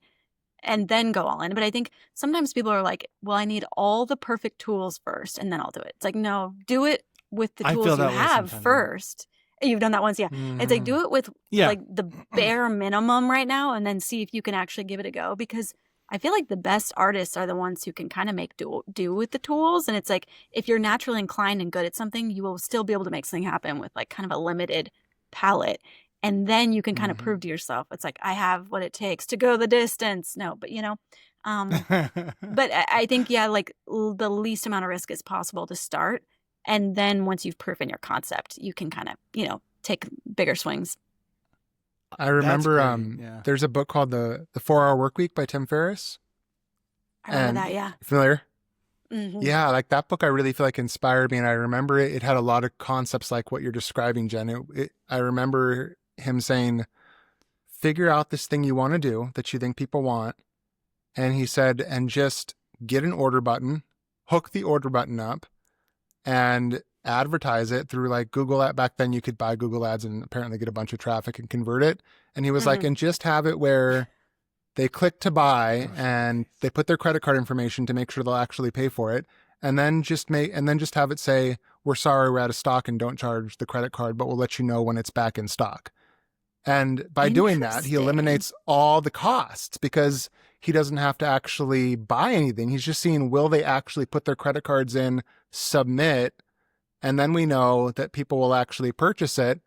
and then go all in. But I think sometimes people are like, well, I need all the perfect tools first and then I'll do it. It's like, no, do it with the tools you have first. You've done that once, yeah. Mm-hmm. It's like, do it with like the bare minimum right now and then see if you can actually give it a go, because I feel like the best artists are the ones who can kind of make do with the tools. And it's like, if you're naturally inclined and good at something, you will still be able to make something happen with like kind of a limited palette. And then you can kind of prove to yourself, it's like, I have what it takes to go the distance. No, but you know, but I think, yeah, like the least amount of risk is possible to start. And then once you've proven your concept, you can kind of, you know, take bigger swings. I remember there's a book called The 4-Hour Workweek by Tim Ferriss. I remember that, yeah. Familiar? Mm-hmm. Yeah, like that book I really feel like inspired me. And I remember it had a lot of concepts like what you're describing, Jen. I remember him saying, figure out this thing you want to do that you think people want. And he said, and just get an order button, hook the order button up, and advertise it through like Google Ads. Back then you could buy Google Ads and apparently get a bunch of traffic and convert it. And he was like, and just have it where they click to buy and they put their credit card information to make sure they'll actually pay for it. And then just have it say, we're sorry, we're out of stock and don't charge the credit card, but we'll let you know when it's back in stock. And by doing that, he eliminates all the costs because he doesn't have to actually buy anything. He's just seeing, will they actually put their credit cards in, submit, and then we know that people will actually purchase it.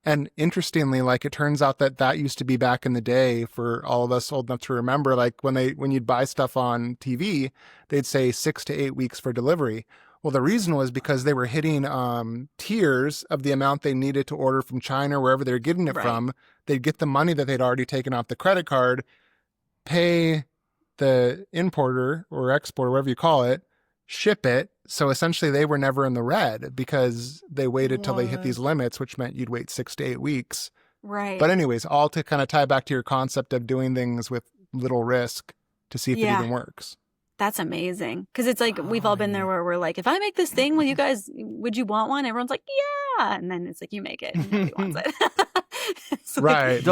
And interestingly, like it turns out that used to be back in the day for all of us old enough to remember, like when you'd buy stuff on TV, they'd say 6 to 8 weeks for delivery. Well, the reason was because they were hitting tiers of the amount they needed to order from China or wherever they're getting it from. They'd get the money that they'd already taken off the credit card, pay the importer or exporter, whatever you call it, ship it. So essentially they were never in the red because they waited till they hit these limits, which meant you'd wait 6 to 8 weeks. Right. But anyways, all to kind of tie back to your concept of doing things with little risk to see if it even works. That's amazing. Because it's like, we've all been there where we're like, if I make this thing, would you want one? Everyone's like, yeah. And then it's like, you make it and nobody wants it. Right.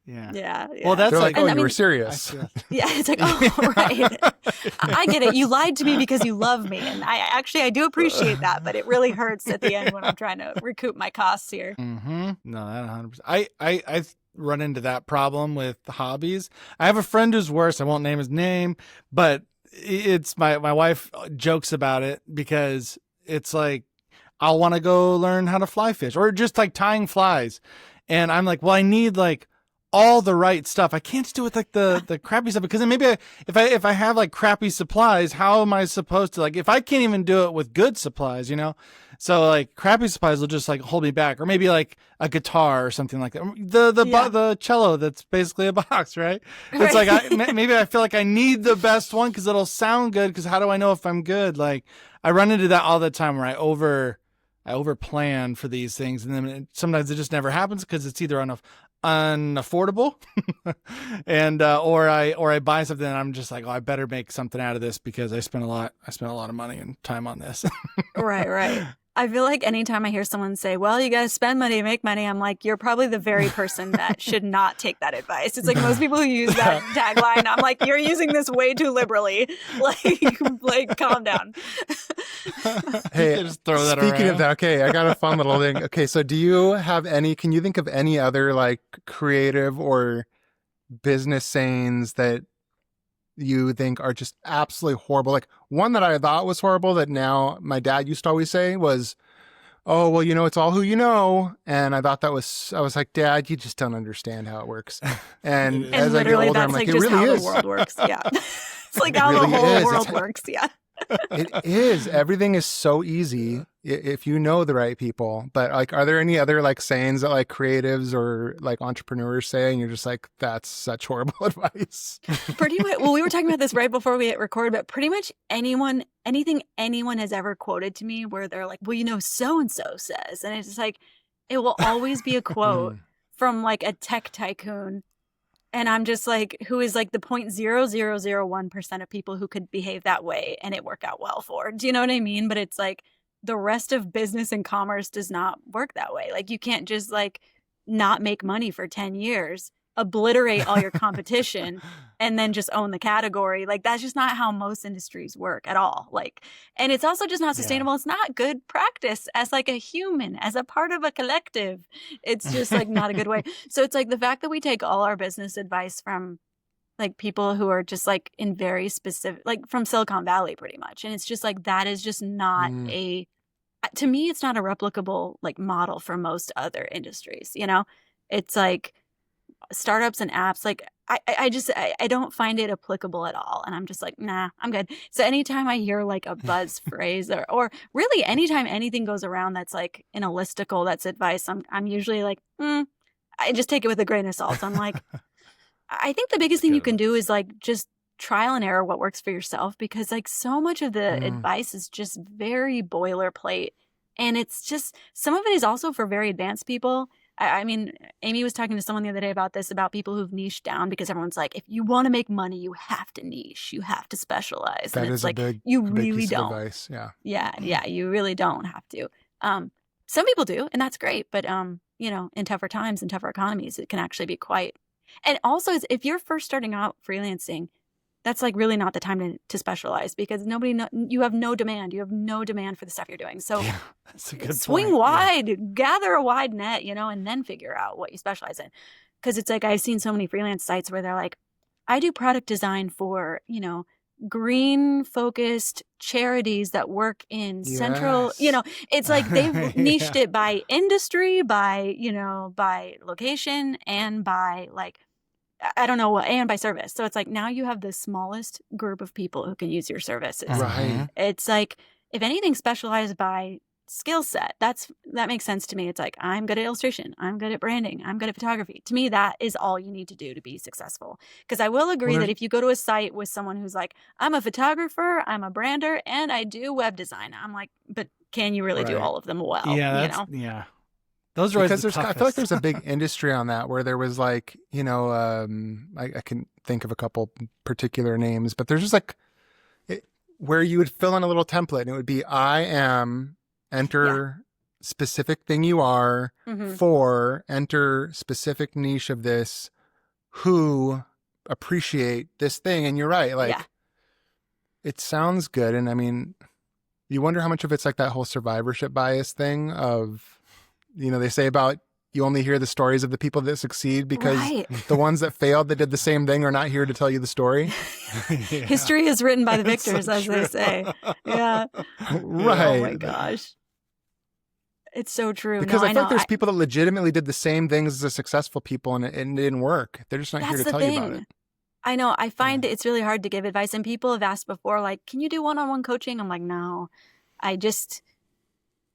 Yeah. Well, that's like, oh, you were serious. Yeah, it's like, oh, right. I get it. You lied to me because you love me. And I do appreciate that, but it really hurts at the end when I'm trying to recoup my costs here. Mm-hmm. No, that 100%. I run into that problem with hobbies. I have a friend who's worse. I won't name his name, but it's my wife jokes about it because it's like, I'll want to go learn how to fly fish or just like tying flies. And I'm like, well, I need like all the right stuff. I can't just do it like the crappy stuff, because then maybe if I have like crappy supplies, how am I supposed to, like, if I can't even do it with good supplies, you know? So like crappy supplies will just like hold me back, or maybe like a guitar or something like that. The cello that's basically a box, right? It's like maybe I feel like I need the best one because it'll sound good. Because how do I know if I'm good? Like I run into that all the time where I over plan for these things, and then sometimes it just never happens because it's either unaffordable and or I buy something and I'm just like, oh, I better make something out of this because I spent a lot of money and time on this. Right. I feel like anytime I hear someone say, well, you got to spend money to make money, I'm like, you're probably the very person that should not take that advice. It's like most people who use that tagline, I'm like, you're using this way too liberally. Like calm down. Hey, just throw that speaking around. Of that, okay, I got a fun little thing. Okay, so can you think of any other like creative or business sayings that you think are just absolutely horrible? Like one that I thought was horrible that now my dad used to always say was, oh, well, you know, it's all who you know. And I thought I was like, Dad, you just don't understand how it works. And as I get older, I'm like, it really is. The world works. Yeah. It's like how the whole world works. Yeah. It is. Everything is so easy if you know the right people. But like, are there any other like sayings that like creatives or like entrepreneurs say, and you're just like, that's such horrible advice? Pretty much. Well, we were talking about this right before we hit record, but pretty much anything anyone has ever quoted to me where they're like, well, you know, so-and-so says, and it's just like, it will always be a quote from like a tech tycoon. And I'm just like, who is like the 0.0001% of people who could behave that way and it work out well for. Do you know what I mean? But it's like the rest of business and commerce does not work that way. Like you can't just like not make money for 10 years, obliterate all your competition and then just own the category. Like that's just not how most industries work at all. Like, and it's also just not sustainable. It's not good practice as like a human, as a part of a collective. It's just like not a good way. So it's like the fact that we take all our business advice from like people who are just like in very specific, like from Silicon Valley pretty much. And it's just like, that is just not to me, it's not a replicable like model for most other industries, you know? It's like, startups and apps, like I don't find it applicable at all. And I'm just like, nah, I'm good. So anytime I hear like a buzz phrase or really anytime anything goes around that's like in a listicle that's advice, I'm usually like, I just take it with a grain of salt. I'm like, I think the biggest thing you can do is like just trial and error what works for yourself, because like so much of the advice is just very boilerplate. And it's just, some of it is also for very advanced people. I mean, Amy was talking to someone the other day about this, about people who've niched down, because everyone's like, if you want to make money, you have to niche, you have to specialize. That and is it's like, a big, you big really piece of don't. advice. Yeah. Yeah, you really don't have to. Some people do, and that's great. But, you know, in tougher times and tougher economies, it can actually be quite. And also, if you're first starting out freelancing, that's like really not the time to specialize, because you have no demand. You have no demand for the stuff you're doing. So that's a good swing point. wide, gather a wide net, you know, and then figure out what you specialize in. Because it's like, I've seen so many freelance sites where they're like, I do product design for, you know, green focused charities that work in central, you know, it's like they've niched it by industry, by, you know, by location, and by like, I don't know what, and by service. So it's like, now you have the smallest group of people who can use your services. Right. It's like, if anything, specialized by skill set. That makes sense to me. It's like, I'm good at illustration, I'm good at branding, I'm good at photography. To me, that is all you need to do to be successful. Because I will agree that if you go to a site with someone who's like, I'm a photographer, I'm a brander, and I do web design, I'm like, but can you really do all of them well? Yeah, you know? Yeah. Those are because I feel like there's a big industry on that, where there was like, you know, I can think of a couple particular names, but there's just like where you would fill in a little template and it would be, I am, enter specific thing you are, for, enter specific niche of this, who appreciate this thing. And you're right. Like it sounds good. And I mean, you wonder how much of it's like that whole survivorship bias thing of, you know, they say about you only hear the stories of the people that succeed because the ones that failed that did the same thing are not here to tell you the story. History is written by the victors, as they say. Yeah. Right. Oh my gosh. It's so true. Because I feel like there's people that legitimately did the same things as the successful people and it didn't work. They're just not here to tell you about it. I know. I find it's really hard to give advice. And people have asked before, like, can you do one-on-one coaching? I'm like, no.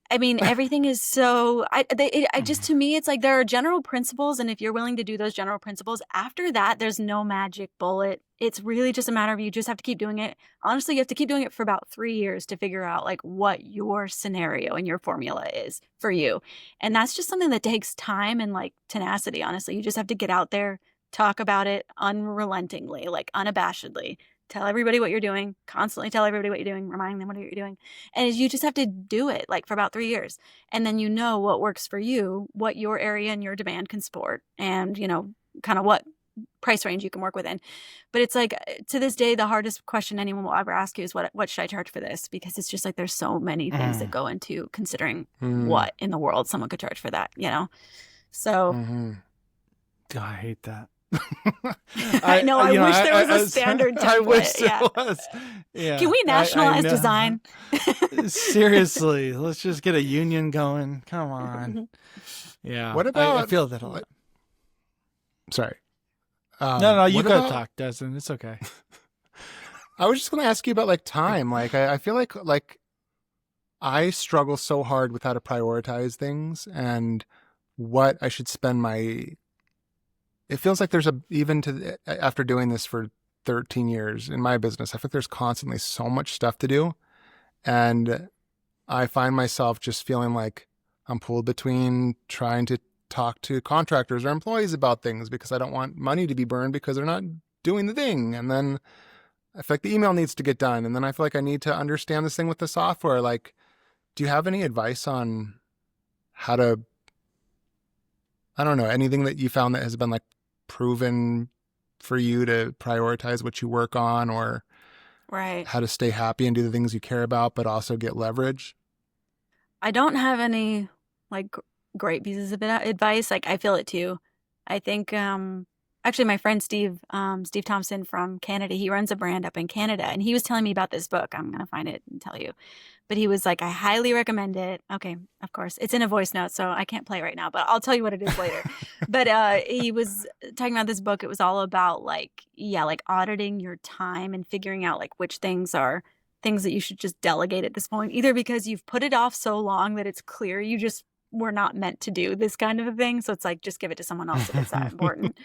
I mean, everything is so, to me, it's like there are general principles. And if you're willing to do those general principles, after that, there's no magic bullet. It's really just a matter of you just have to keep doing it. Honestly, you have to keep doing it for about 3 years to figure out like what your scenario and your formula is for you. And that's just something that takes time and like tenacity. Honestly, you just have to get out there, talk about it unrelentingly, like unabashedly. Tell everybody what you're doing, constantly tell everybody what you're doing, remind them what you're doing. And you just have to do it like for about 3 years. And then you know what works for you, what your area and your demand can support, and, you know, kind of what price range you can work within. But it's like, to this day, the hardest question anyone will ever ask you is what should I charge for this? Because it's just like there's so many things that go into considering what in the world someone could charge for that, you know? So. God, I hate that. I know. I wish there was a standard template. I wish there was. Yeah. Can we nationalize design? Seriously, let's just get a union going. Come on. Yeah. What about? I feel that a lot. Sorry. No, you gotta talk, Dustin. It's okay. I was just going to ask you about like time. Like, I feel like I struggle so hard with how to prioritize things and what I should spend it feels like there's after doing this for 13 years in my business, I think there's constantly so much stuff to do. And I find myself just feeling like I'm pulled between trying to talk to contractors or employees about things because I don't want money to be burned because they're not doing the thing. And then I feel like the email needs to get done. And then I feel like I need to understand this thing with the software. Like, do you have any advice on how to, I don't know, anything that you found that has been like proven for you to prioritize what you work on, or how to stay happy and do the things you care about, but also get leverage? I don't have any like great pieces of advice. Like I feel it too. I think, actually my friend Steve Thompson from Canada, he runs a brand up in Canada, and he was telling me about this book. I'm going to find it and tell you. But he was like, I highly recommend it. Okay, of course. It's in a voice note, so I can't play right now, but I'll tell you what it is later. But he was talking about this book. It was all about like auditing your time and figuring out like which things are things that you should just delegate at this point, either because you've put it off so long that it's clear you just were not meant to do this kind of a thing. So it's like, just give it to someone else if it's that important.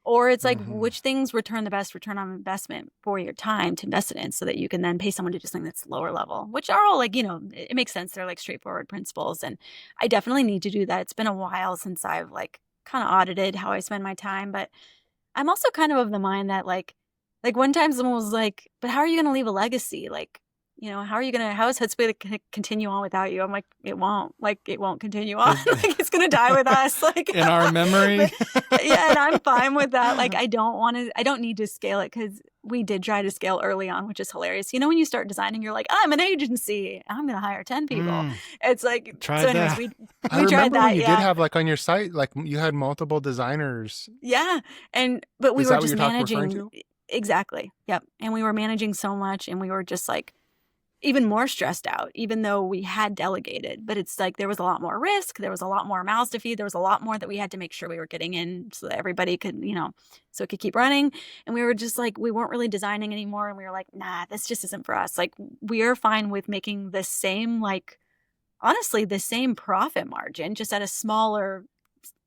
Or it's like, which things return the best return on investment for your time to invest it in, so that you can then pay someone to do something that's lower level, which are all like, it makes sense. They're like straightforward principles. And I definitely need to do that. It's been a while since I've like kind of audited how I spend my time. But I'm also kind of the mind that like one time someone was like, but how are you going to leave a legacy? Like, how is Hoodzpah going to continue on without you? I'm like, it won't continue on. Like, it's going to die with us. Like in our memory. Yeah. And I'm fine with that. Like, I don't need to scale it, because we did try to scale early on, which is hilarious. When you start designing, you're like, I'm an agency. I'm going to hire 10 people. It's like, tried that. we I tried that. When you did have like on your site, like you had multiple designers. Yeah. But we were just managing. Exactly. Yep. And we were managing so much, and we were just like, even more stressed out, even though we had delegated. But it's like there was a lot more risk. There was a lot more mouths to feed. There was a lot more that we had to make sure we were getting in so that everybody could, so it could keep running. And we were just like, we weren't really designing anymore. And we were like, nah, this just isn't for us. Like, we are fine with making the same, like, honestly, the same profit margin, just at a smaller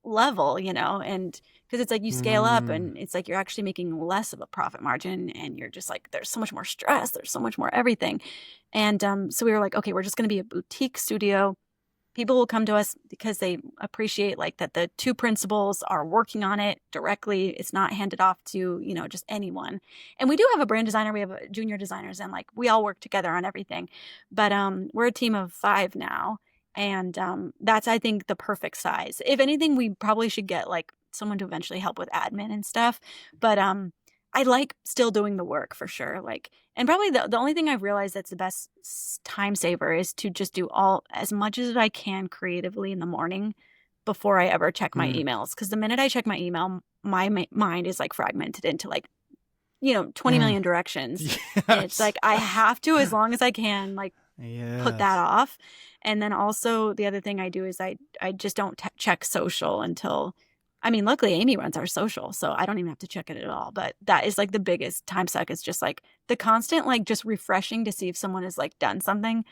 level, and because it's like you scale up and it's like you're actually making less of a profit margin, and you're just like, there's so much more stress, there's so much more everything. And so we were like, okay, we're just going to be a boutique studio. People will come to us because they appreciate like that the two principals are working on it directly. It's not handed off to, just anyone. And we do have a brand designer, we have junior designers, and like we all work together on everything. But we're a team of 5 now. And that's, I think, the perfect size. If anything, we probably should get like someone to eventually help with admin and stuff. But I like still doing the work for sure. Like, and probably the only thing I've realized that's the best time saver is to just do as much as I can creatively in the morning before I ever check my emails. Because the minute I check my email, my mind is like fragmented into like, 20 million directions. Yes. And it's like, I have to, as long as I can, like, put that off. And then also the other thing I do is I just don't check social until, luckily Amy runs our social, so I don't even have to check it at all. But that is like the biggest time suck, is just like the constant, like just refreshing to see if someone has like done something,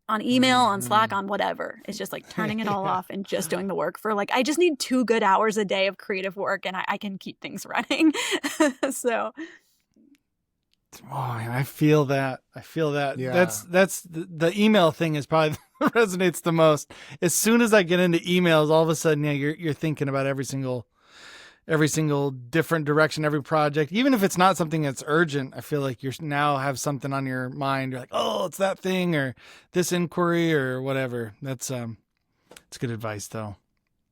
on email, on Slack, on whatever. It's just like turning it all off and just doing the work for like, I just need 2 good hours a day of creative work, and I can keep things running. So. Oh, I feel that. Yeah. That's the email thing is probably resonates the most. As soon as I get into emails, all of a sudden, you're thinking about every single different direction, every project, even if it's not something that's urgent. I feel like you now have something on your mind. You're like, oh, it's that thing or this inquiry or whatever. That's it's good advice though.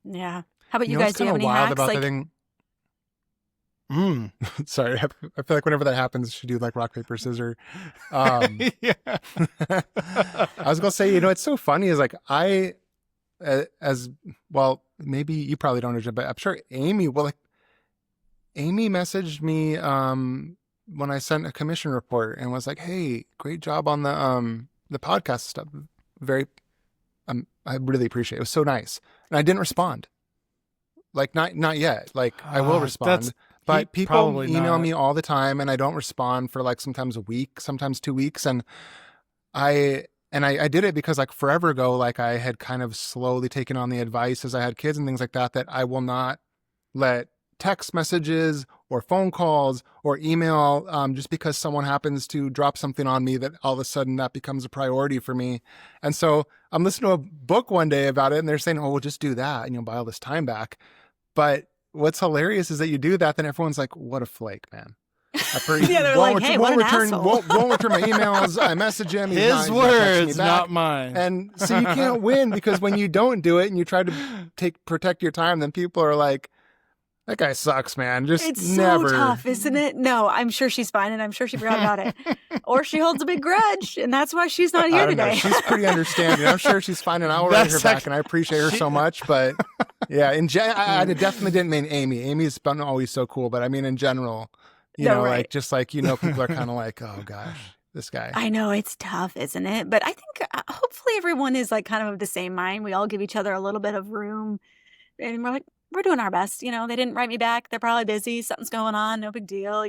Yeah. How about you guys? Do you have any hacks? About the thing? Sorry, I feel like whenever that happens, you should do like rock, paper, scissors. Yeah. I was gonna say, it's so funny is like as well, maybe you probably don't know, but I'm sure Amy messaged me when I sent a commission report and was like, hey, great job on the podcast stuff. I really appreciate it. It was so nice. And I didn't respond. Like not yet. Like I will respond. But people email me all the time, and I don't respond for like sometimes a week, sometimes 2 weeks. And I did it because like forever ago, like I had kind of slowly taken on the advice as I had kids and things like that, that I will not let text messages or phone calls or email just because someone happens to drop something on me, that all of a sudden that becomes a priority for me. And so I'm listening to a book one day about it, and they're saying, oh, we'll just do that and you'll buy all this time back. But what's hilarious is that you do that, then everyone's like, what a flake, man. They're like, hey, what an asshole. Won't return my emails. I message him. His words, not mine. And so you can't win, because when you don't do it and you try to protect your time, then people are like, that guy sucks, man. It's never. so tough, isn't it? No, I'm sure she's fine, and I'm sure she forgot about it. Or she holds a big grudge, and that's why she's not here today. She's pretty understanding. I'm sure she's fine, and I'll write her back, and I appreciate her so much. But yeah, I definitely didn't mean Amy. Amy's been always so cool, but I mean in general, like just like, people are kind of like, oh gosh, this guy. I know, it's tough, isn't it? But I think hopefully everyone is like kind of the same mind. We all give each other a little bit of room, and we're like, we're doing our best. They didn't write me back. They're probably busy. Something's going on. No big deal.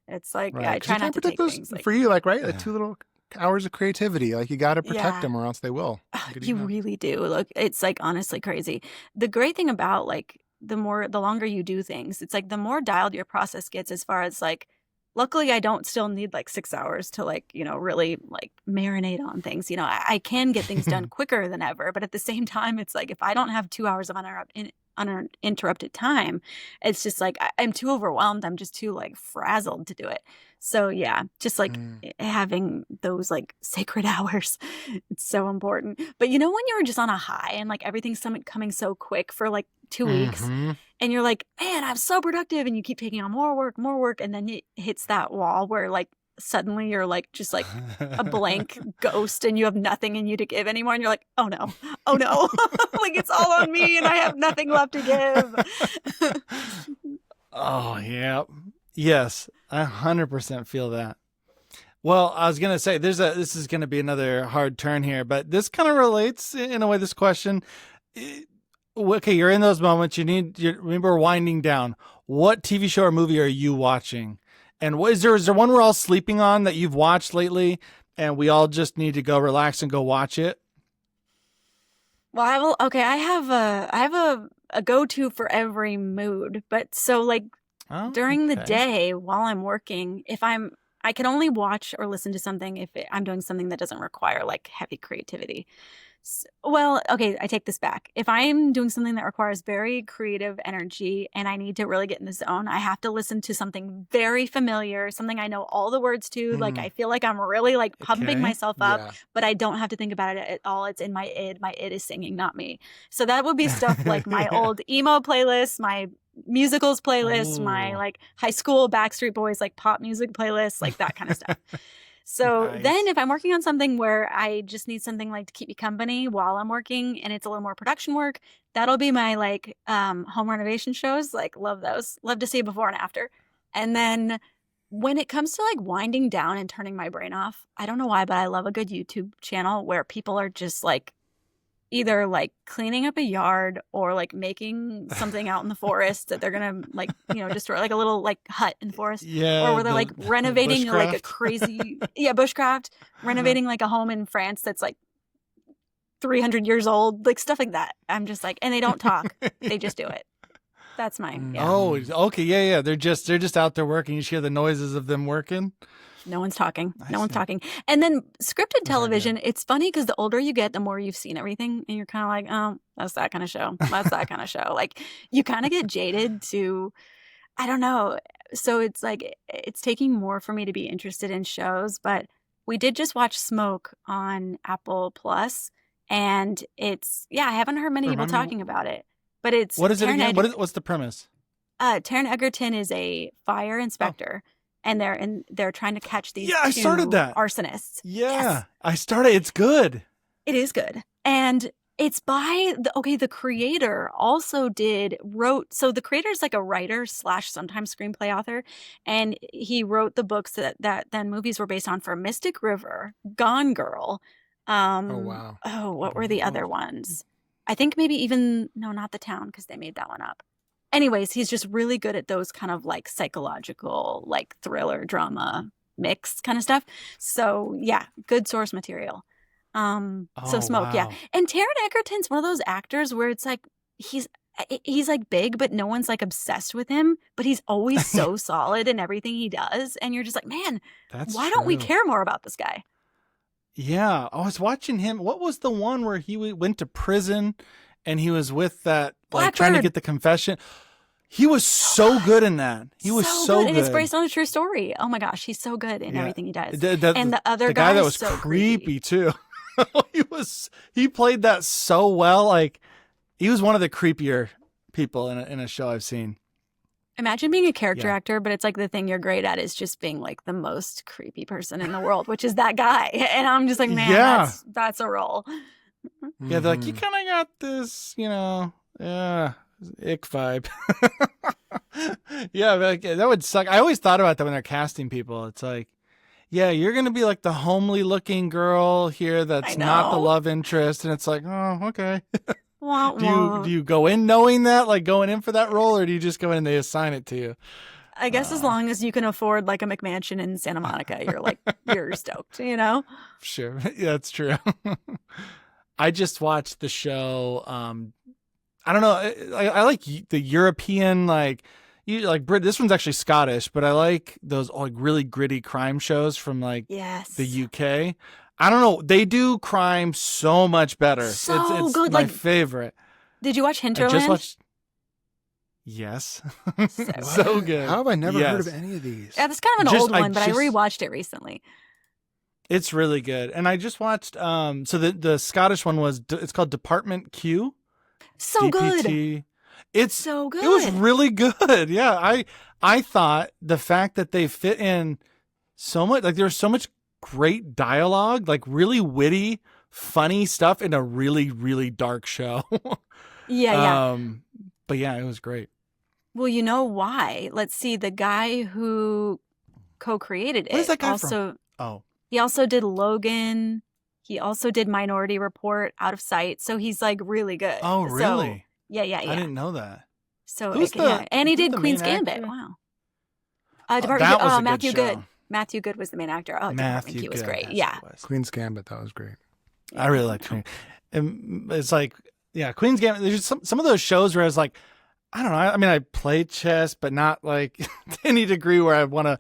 It's like, right. I try not to take things. For you, like, right? Yeah. Like 2 little hours of creativity. Like, you got to protect them, or else they will. You really do. Look, it's like honestly crazy. The great thing about like the longer you do things, it's like the more dialed your process gets, as far as like, luckily I don't still need like 6 hours to like, really like marinate on things. I can get things done quicker than ever, but at the same time, it's like, if I don't have 2 hours of uninterrupted time, it's just like I'm too overwhelmed. I'm just too like frazzled to do it. So yeah, just like having those like sacred hours, it's so important. But when you're just on a high and like everything's coming so quick for like 2 weeks, and you're like, man, I'm so productive, and you keep taking on more work, and then it hits that wall where like suddenly you're like just like a blank ghost, and you have nothing in you to give anymore, and you're like, oh no like it's all on me and I have nothing left to give. Oh yeah, yes, I 100% feel that. Well, I was gonna say this is gonna be another hard turn here, but this kind of relates in a way, this question. Okay, you're in those moments, remember winding down. What TV show or movie are you watching? And is there one we're all sleeping on that you've watched lately, and we all just need to go relax and go watch it? Well, I have a go-to for every mood, but so like during the day while I'm working, I can only watch or listen to something if I'm doing something that doesn't require like heavy creativity. Well, okay, I take this back. If I'm doing something that requires very creative energy and I need to really get in the zone, I have to listen to something very familiar, something I know all the words to. Like I feel like I'm really like pumping myself up, but I don't have to think about it at all. It's in my id. My id is singing, not me. So that would be stuff like my old emo playlist, my musicals playlist, my like high school Backstreet Boys like pop music playlist, like that kind of stuff. So then if I'm working on something where I just need something like to keep me company while I'm working, and it's a little more production work, that'll be my like home renovation shows. Like love those. Love to see before and after. And then when it comes to like winding down and turning my brain off, I don't know why, but I love a good YouTube channel where people are just like either like cleaning up a yard or like making something out in the forest that they're gonna like destroy, like a little like hut in the forest, or where they're like renovating like a crazy bushcraft, renovating like a home in France that's like 300 years old, like stuff like that. I'm just like, and they don't talk, they just do it. That's mine. Yeah. Oh, okay, yeah. They're just out there working. You hear the noises of them working. No one's talking. No one's talking. And then scripted television, it's funny because the older you get, the more you've seen everything. And you're kind of like, oh, that's that kind of show. That's that kind of show. Like you kind of get jaded to, I don't know. So it's like, it's taking more for me to be interested in shows. But we did just watch Smoke on Apple Plus. And it's, I haven't heard many people talking about it. But it's. What is it again? What's the premise? Taron Egerton is a fire inspector. And they're trying to catch these I started that. arsonists. Yeah, yes. I started. It's good. It is good. And it's by the creator also wrote. So the creator is like a writer / sometimes screenplay author. And he wrote the books that then movies were based on for Mystic River, Gone Girl. Oh, wow. Oh, what were the other ones? I think maybe even, no, not The Town, because they made that one up. anyways, he's just really good at those kind of like psychological, like thriller drama mix kind of stuff. So yeah, good source material. So Smoke, yeah. And Taron Egerton's one of those actors where it's like he's like big, but no one's like obsessed with him, but he's always so solid in everything he does. And you're just like, man, why don't we care more about this guy? Yeah. I was watching him. What was the one where he went to prison and he was with that, like trying to get the confession? He was so good in that. He was so good. And it's based on a true story. Oh my gosh. He's so good in everything he does. And the other guy that was so creepy too. He played that so well. Like, he was one of the creepier people in a show I've seen. Imagine being a character actor, but it's like the thing you're great at is just being like the most creepy person in the world, which is that guy. And I'm just like, man, that's a role. Yeah, they're like, you kind of got this, ick vibe. Yeah, like, that would suck. I always thought about that when they're casting people. It's like, yeah, you're going to be like the homely looking girl here that's not the love interest. And it's like, oh, okay. Do you go in knowing that, like going in for that role, or do you just go in and they assign it to you? I guess as long as you can afford like a McMansion in Santa Monica, you're stoked, Sure. Yeah, that's true. I just watched the show. I don't know. I like the European, this one's actually Scottish, but I like those like really gritty crime shows from like the UK. I don't know. They do crime so much better. So it's good. My favorite. Did you watch Hinterland? I just watched. Yes. So good. How have I never heard of any of these? Yeah, that's kind of an old one, but I rewatched it recently. It's really good. And I just watched, so the Scottish one it's called Department Q. So DPT. Good. It's so good. It was really good. Yeah. I thought the fact that they fit in so much, like there's so much great dialogue, like really witty, funny stuff in a really, really dark show. Yeah. But yeah, it was great. Well, you know why? Let's see. The guy who co-created it. Where's that guy from? Oh. He also did Logan. He also did Minority Report, Out of Sight. So he's like really good. Oh, really? So, yeah. I didn't know that. So and he did Queen's Gambit. Wow. Matthew Good. Matthew Good was the main actor. Oh, Matthew Good was great. Yeah. Queen's Gambit, that was great. I really liked Queen. It's like, Queen's Gambit. There's some of those shows where I was like, I don't know. I mean, I play chess, but not like to any degree where I want to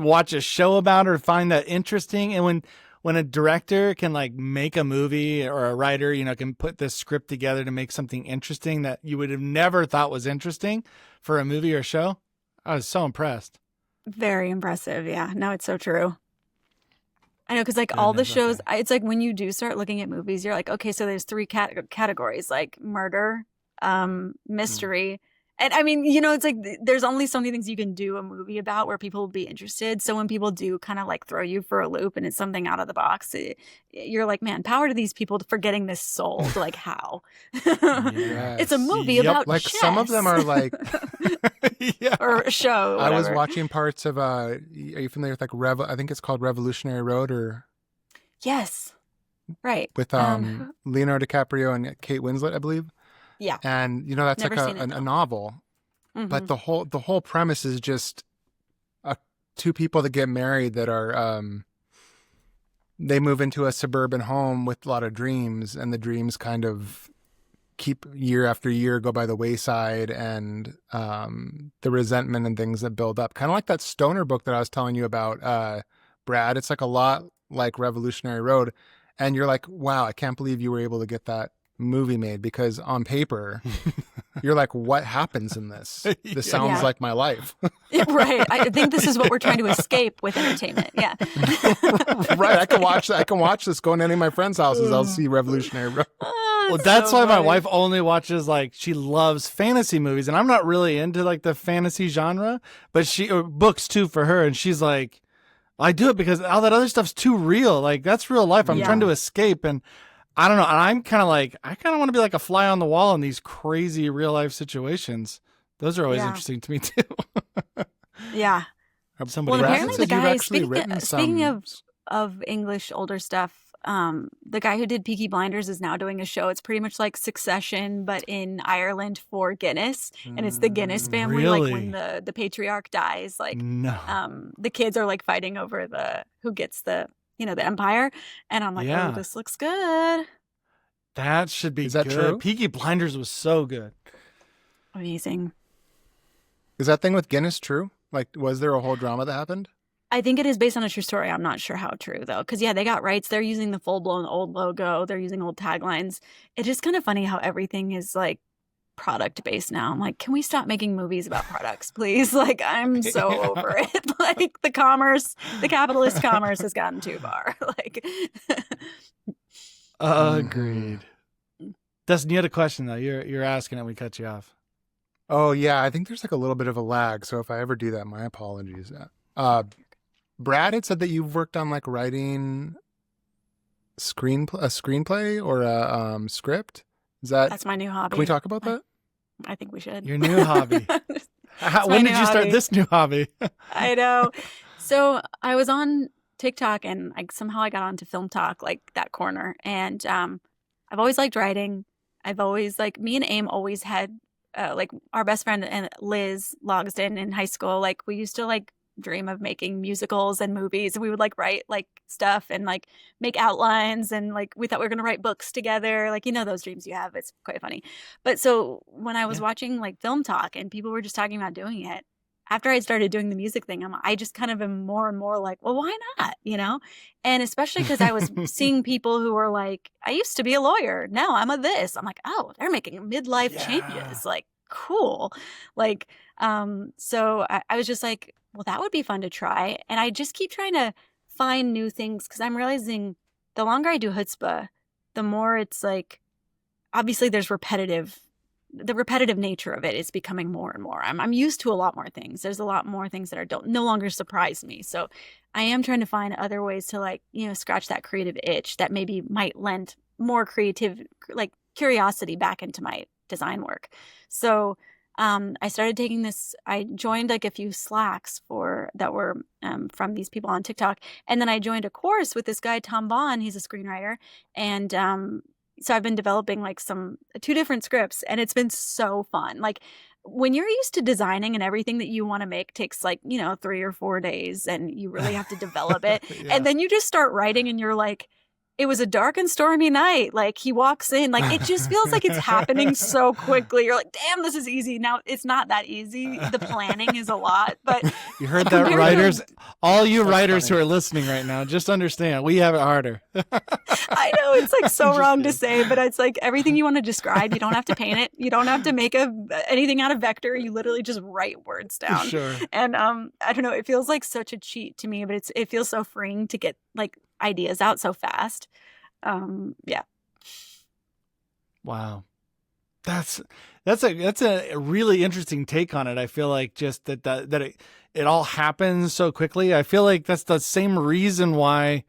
watch a show about it or find that interesting. And when a director can like make a movie, or a writer, can put this script together to make something interesting that you would have never thought was interesting for a movie or show, I was so impressed. Very impressive. Yeah. No, it's so true. I know, because like all the shows, it's like when you do start looking at movies, you're like, okay, so there's three categories, like murder, mystery. And I mean, it's like there's only so many things you can do a movie about where people will be interested. So when people do kind of like throw you for a loop and it's something out of the box, you're like, man, power to these people for getting this sold. Like, how? Yes. It's a movie about like chess. Some of them are like or a show. I was watching parts of are you familiar with like I think it's called Revolutionary Road, or yes, right, with Leonardo DiCaprio and Kate Winslet, I believe. Yeah. And that's Never like a novel. Mm-hmm. But the whole premise is just two people that get married that are they move into a suburban home with a lot of dreams, and the dreams kind of keep year after year go by the wayside, and the resentment and things that build up. Kind of like that stoner book that I was telling you about, Brad. It's like a lot like Revolutionary Road. And you're like, wow, I can't believe you were able to get that movie made, because on paper you're like, what happens in this? This sounds like my life. Right. I think this is what we're trying to escape with entertainment. Yeah. Right. I can watch this going to any of my friends' houses. I'll see Revolutionary Road. Well, that's why my wife only watches, like, she loves fantasy movies, and I'm not really into like the fantasy genre, but or books too for her. And she's like, I do it because all that other stuff's too real. Like, that's real life. I'm trying to escape. And I don't know. And I'm kind of like, I kind of want to be like a fly on the wall in these crazy real life situations. Those are always interesting to me too. Yeah. Somebody apparently the guy, speaking of English older stuff, the guy who did Peaky Blinders is now doing a show. It's pretty much like Succession, but in Ireland for Guinness. And it's the Guinness family. Really? Like when the patriarch dies, like the kids are like fighting over who gets the empire. And I'm like, oh, this looks good. That should be Is that good. true? Peaky Blinders was so good. Amazing. Is that thing with Guinness true? Like, was there a whole drama that happened? I think it is based on a true story. I'm not sure how true, though. Because, they got rights. They're using the full-blown old logo. They're using old taglines. It's just kind of funny how everything is, like, product-based now. I'm like, can we stop making movies about products, please? Like, I'm so over it. Like, the capitalist commerce has gotten too far. Like, agreed. Dustin, you had a question, though. You're asking and we cut you off. Oh, yeah. I think there's like a little bit of a lag. So if I ever do that, my apologies. Brad had said that you've worked on like writing a screenplay or a script. That's my new hobby. Can we talk about that? I think we should. Your new hobby. When did you start this new hobby? I know. So I was on TikTok and somehow I got onto Film Talk, like that corner. And I've always liked writing. I've always me and Aim always had like our best friend and Liz Logsdon in high school. Like we used to dream of making musicals and movies. We would write stuff and make outlines, and we thought we were going to write books together. Those dreams you have. It's quite funny. But so when I was watching Film Talk and people were just talking about doing it, after I started doing the music thing, I just kind of am more and more well, why not? And especially because I was seeing people who were I used to be a lawyer. Now I'm a this. I'm like, oh, they're making midlife changes. Cool. So I was just well, that would be fun to try. And I just keep trying to find new things because I'm realizing the longer I do Hoodzpah, the more it's obviously there's the repetitive nature of it is becoming more and more. I'm used to a lot more things. There's a lot more things that no longer surprise me. So I am trying to find other ways to scratch that creative itch that maybe might lend more creative, curiosity back into my design work. So I started taking this. I joined a few Slacks that were from these people on TikTok, and then I joined a course with this guy Tom Bond. He's a screenwriter, and so I've been developing 2 different scripts, and it's been so fun. When you're used to designing and everything that you want to make takes 3 or 4 days, and you really have to develop it, and then you just start writing, and you're it was a dark and stormy night. He walks in, it just feels like it's happening so quickly. You're damn, this is easy. Now, it's not that easy. The planning is a lot, but you heard that, writers? All you writers who are listening right now, just understand, we have it harder. I know it's so wrong to say, but it's everything you want to describe. You don't have to paint it. You don't have to make anything out of vector. You literally just write words down. Sure. And I don't know. It feels like such a cheat to me, but it feels so freeing to get ideas out so fast. Yeah. Wow. That's a really interesting take on it. I feel like just that it all happens so quickly. I feel like that's the same reason why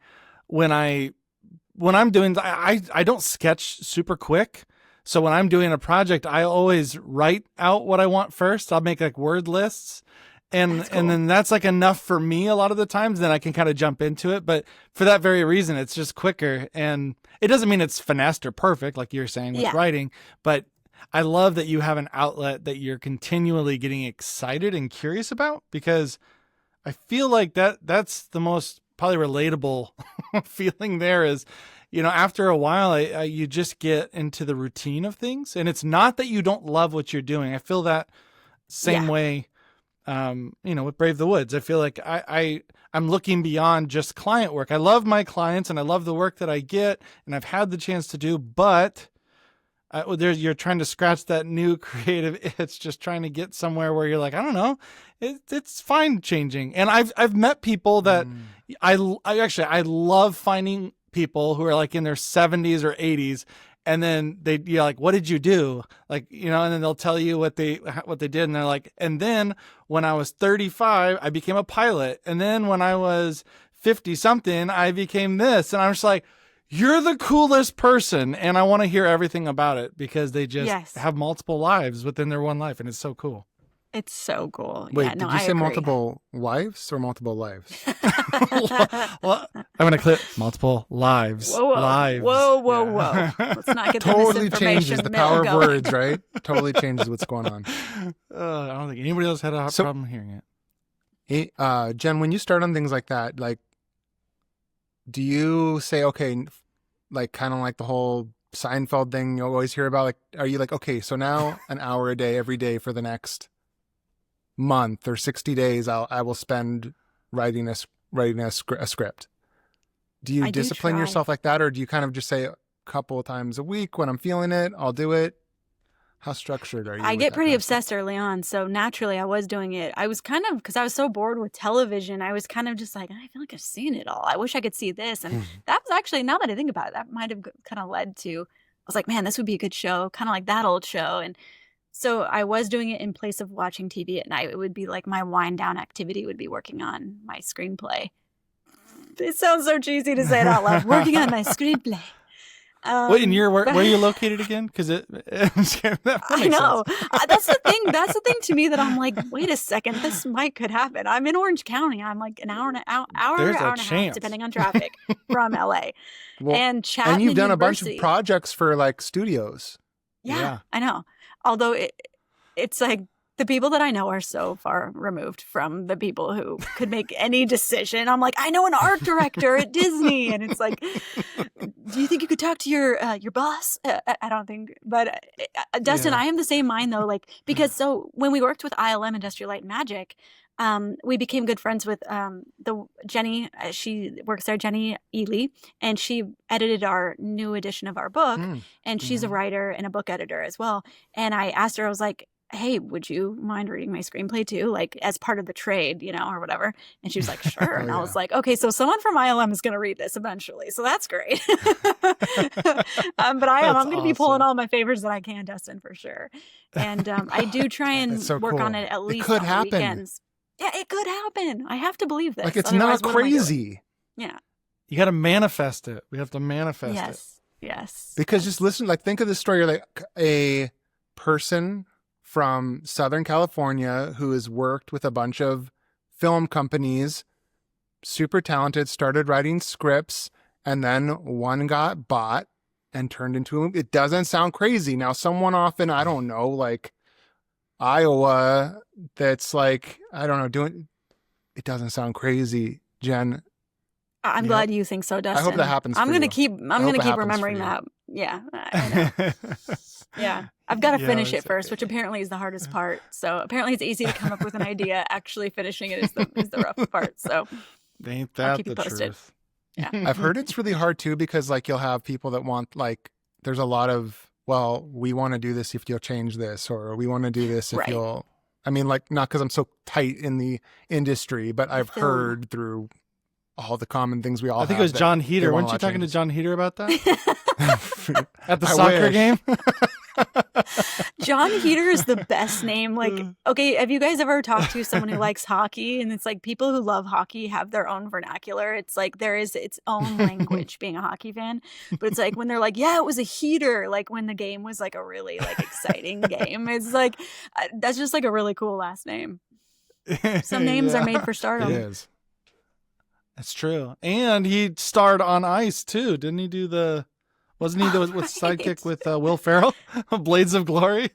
when I'm doing, I don't sketch super quick. So when I'm doing a project, I always write out what I want first. I'll make word lists. And then that's enough for me a lot of the times. Then I can kind of jump into it. But for that very reason, it's just quicker. And it doesn't mean it's finessed or perfect, like you're saying with writing. But I love that you have an outlet that you're continually getting excited and curious about, because I feel like that's the most probably relatable feeling there is, after a while, you just get into the routine of things. And it's not that you don't love what you're doing. I feel that same way. With Brave the Woods, I feel like I'm looking beyond just client work. I love my clients and I love the work that I get and I've had the chance to do, but you're trying to scratch that new creative itch, just trying to get somewhere where you're I don't know, it's fine changing. And I've met people that I love finding people who are in their 70s or 80s. And then you're what did you do? And then they'll tell you what they did. And they're and then when I was 35, I became a pilot. And then when I was 50 something, I became this. And I'm just you're the coolest person. And I want to hear everything about it, because they just have multiple lives within their one life. And it's so cool. It's so cool. Wait, yeah, no, did you I say agree. multiple wives or multiple lives? Well, I'm going to clip multiple lives. Whoa, whoa, lives. whoa. Let's not get the Totally misinformation changes the mill power of going. words, right? Totally changes what's going on. I don't think anybody else had a problem hearing it. Jen, when you start on things like that, like, do you say, okay, like kind of like the whole Seinfeld thing you always hear about? Like, are you like, okay, so now an hour a day, every day for the next month or 60 days, I will spend writing a script. Do you discipline yourself like that, or do you kind of just say a couple of times a week when I'm feeling it, I'll do it? How structured are you? I get pretty obsessed early on, so naturally I was doing it. I was kind of, because I was so bored with television, I was kind of just like, I feel like I've seen it all. I wish I could see this. And that was actually, now that I think about it, that might have kind of led to, I was like, man, this would be a good show, kind of like that old show. And so I was doing it in place of watching TV at night. It would be like my wind down activity would be working on my screenplay. It sounds so cheesy to say it out loud. Working on my screenplay. Wait, and where are you located again? Because I know. That's the thing. That's the thing to me that I'm like, wait a second, this could happen. I'm in Orange County. I'm like an hour and a half, depending on traffic, from LA. Well, and Chapman and you've done University. A bunch of projects for like studios. Yeah. I know. Although it's like the people that I know are so far removed from the people who could make any decision. I'm like, I know an art director at Disney, and it's like, do you think you could talk to your boss? I don't think, but Dustin, I am the same mind though. Like, because so when we worked with ILM, Industrial Light and Magic, we became good friends with the Jenny. She works there, Jenny Ely, and she edited our new edition of our book. And she's a writer and a book editor as well. And I asked her, I was like, hey, would you mind reading my screenplay too? Like as part of the trade, or whatever. And she was like, sure. And I was like, okay, so someone from ILM is going to read this eventually. So that's great. But I'm going to be pulling all my favors that I can, Dustin, for sure. And I do try and work on it at least on the weekends. Yeah, it could happen. I have to believe this. Like, it's not crazy. Yeah. You got to manifest it. We have to manifest it. Yes. Because just listen, like, think of this story. You're like a person from Southern California who has worked with a bunch of film companies, super talented, started writing scripts, and then one got bought and turned into a movie. It doesn't sound crazy. Now, someone off in, I don't know, like Iowa, that's like, I don't know, it doesn't sound crazy, Jen. I'm glad you think so, Dustin. I hope that happens for you. I'm going to keep remembering that. Yeah. I know. Yeah. I've got to finish it first, which apparently is the hardest part. So apparently it's easy to come up with an idea. Actually finishing it is the rough part. So ain't that I'll keep you the posted. truth? Yeah. I've heard it's really hard too, because like you'll have people that want, like, there's a lot of, well, we want to do this if you'll change this, or we want to do this if you'll, I mean, like, not because I'm so tight in the industry, but I've heard through all the common things we all have. I think it was John Heater. Weren't you talking to John Heater about that? At the soccer game? John Heater is the best name. Like, okay, have you guys ever talked to someone who likes hockey? And it's like people who love hockey have their own vernacular. It's like there is its own language being a hockey fan. But it's like when they're like, yeah, it was a heater. Like when the game was like a really like exciting game. It's like, that's just like a really cool last name. Some names are made for stardom. It is. That's true. And he starred on Ice too. Didn't he do wasn't he with sidekick with Will Ferrell? Blades of Glory?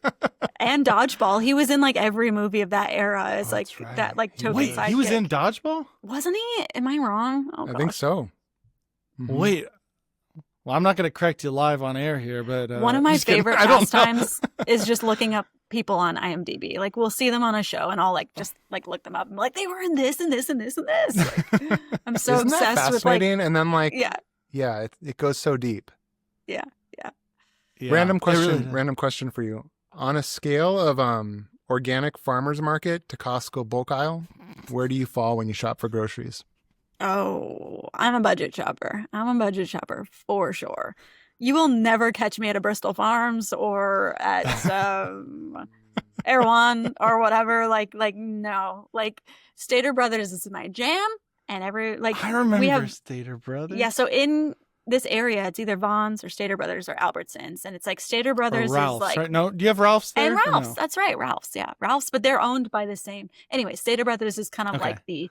And Dodgeball. He was in like every movie of that era as that like token sidekick. He was in Dodgeball? Wasn't he? Am I wrong? Oh, I think so. Mm-hmm. Wait. Well, I'm not going to correct you live on air here, but one of my favorite pastimes is just looking up people on IMDb. Like we'll see them on a show and I'll like just like look them up and be like, they were in this and this and this and this. Like, I'm so Isn't that obsessed with like, and then like, yeah, it goes so deep. Yeah. Random question for you. On a scale of organic farmer's market to Costco bulk aisle, where do you fall when you shop for groceries? Oh, I'm a budget shopper. For sure. You will never catch me at a Bristol Farms or at Erewhon or whatever. Like no. Like Stater Brothers is my jam, and I remember Stater Brothers. Yeah, so in this area, it's either Vaughn's or Stater Brothers or Albertsons. And it's like Stater Brothers Ralph's, is like... right? No, do you have Ralph's there? And Ralph's, that's right, Ralph's, yeah. Ralph's, but they're owned by the same... Anyway, Stater Brothers is kind of like the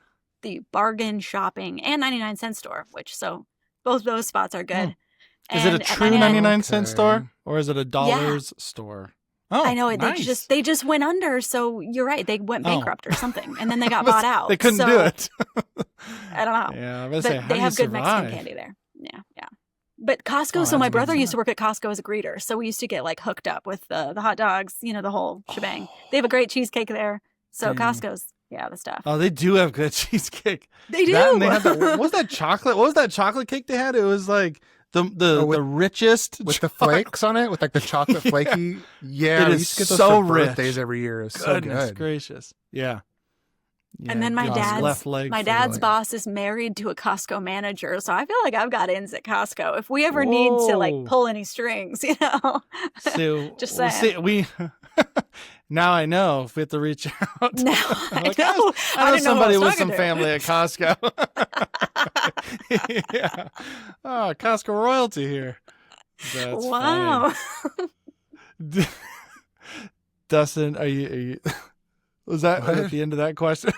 bargain shopping and 99-cent store, which so both those spots are good. Is it a true 99-cent store or is it a dollars store? Oh, I know. Nice. They just went under. So you're right. They went bankrupt or something, and then they got bought out. They couldn't do it. I don't know. Yeah, but they have good Mexican candy there. Yeah. But Costco. So my brother used to work at Costco as a greeter, so we used to get like hooked up with the hot dogs. The whole shebang. They have a great cheesecake there. So Costco's the stuff. Oh, they do have good cheesecake. They do. And they had what was that chocolate? What was that chocolate cake they had? It was like. The richest with the flakes on it, with like the chocolate flaky. Yeah, it is used to get those so for rich. Birthdays every year. It's Goodness so good. gracious, yeah. And then my dad's boss is married to a Costco manager, so I feel like I've got ins at Costco. If we ever need to like pull any strings, So just saying. Now I know if we have to reach out. Now I know. I know somebody with some family at Costco. Yeah. Oh, Costco royalty here. That's wow. Funny. Dustin, are you was that at the end of that question?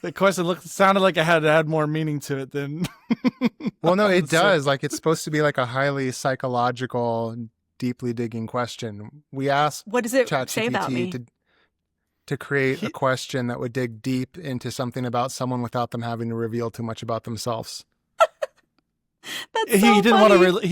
The question sounded like it had to add more meaning to it than. Well, no, it does. Like it's supposed to be like a highly psychological, deeply digging question. We asked what does it say about me? To create a question that would dig deep into something about someone without them having to reveal too much about themselves. That's so funny.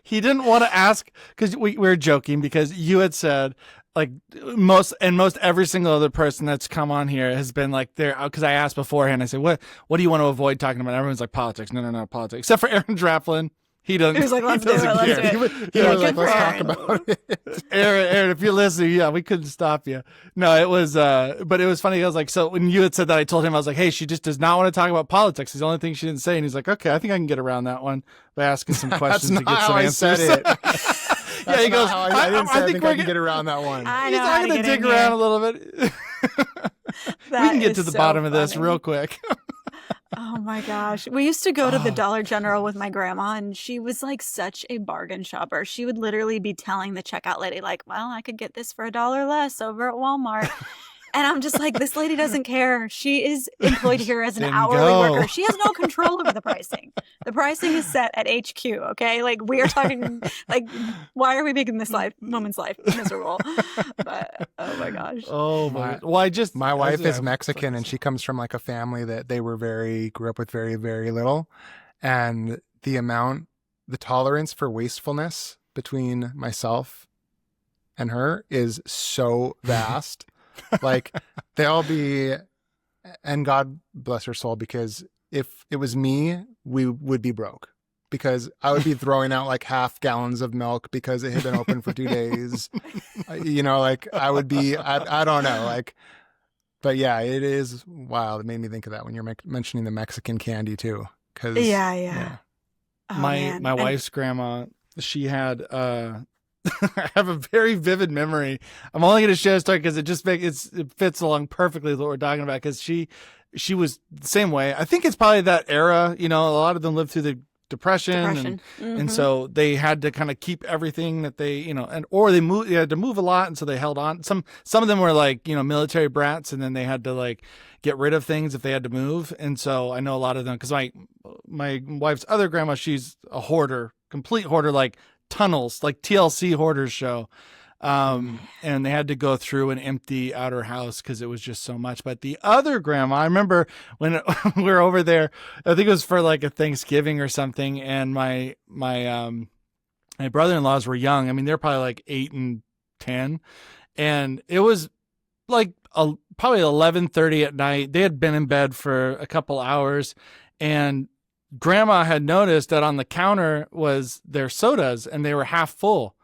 He didn't want to ask because we were joking because you had said like most every single other person that's come on here has been like there because I asked beforehand. I said what do you want to avoid talking about? Everyone's like politics. No politics except for Aaron Draplin. He doesn't. He was like, let's do it. He was like, let's talk about it. Aaron, if you're listening, we couldn't stop you. No, it was, but it was funny. I was like, so when you had said that, I told him, I was like, hey, she just does not want to talk about politics. It's the only thing she didn't say. And he's like, okay, I think I can get around that one by asking some questions to get some answers. Yeah, he goes, I think I can get around that one. I know he's not going to dig around a little bit. We can get to the bottom of this real quick. Oh my gosh. We used to go to the Dollar General with my grandma, and she was like such a bargain shopper. She would literally be telling the checkout lady, like, well, I could get this for $1 less over at Walmart. And I'm just like, this lady doesn't care. She is employed here as an hourly worker. She has no control over the pricing. The pricing is set at HQ, okay? Like, we are talking, like, why are we making this woman's life miserable? But, oh my gosh. Oh my. Well, my wife is Mexican, and she comes from like a family that they were grew up with very, very little. And the tolerance for wastefulness between myself and her is so vast. Like they'll be, and God bless her soul, because if it was me, we would be broke because I would be throwing out like half gallons of milk because it had been open for 2 days. Like I would be, I don't know, like, but yeah, it is wild. It made me think of that when you're mentioning the Mexican candy too. Cause yeah. Oh, my wife's grandma, she had, I have a very vivid memory. I'm only going to share a story because it fits along perfectly with what we're talking about. Because she was the same way. I think it's probably that era. A lot of them lived through the Depression. And so they had to kind of keep everything that they, or they had to move a lot, and so they held on. Some of them were like military brats, and then they had to like get rid of things if they had to move. And so I know a lot of them because my wife's other grandma, she's a hoarder, complete hoarder, like tunnels, like TLC hoarders show. And they had to go through and empty out her house because it was just so much. But the other grandma, I remember when we were over there, I think it was for like a Thanksgiving or something. And my brother-in-laws were young. I mean, they're probably like 8 and 10. And it was like probably 11:30 at night. They had been in bed for a couple hours, and Grandma had noticed that on the counter was their sodas and they were half full.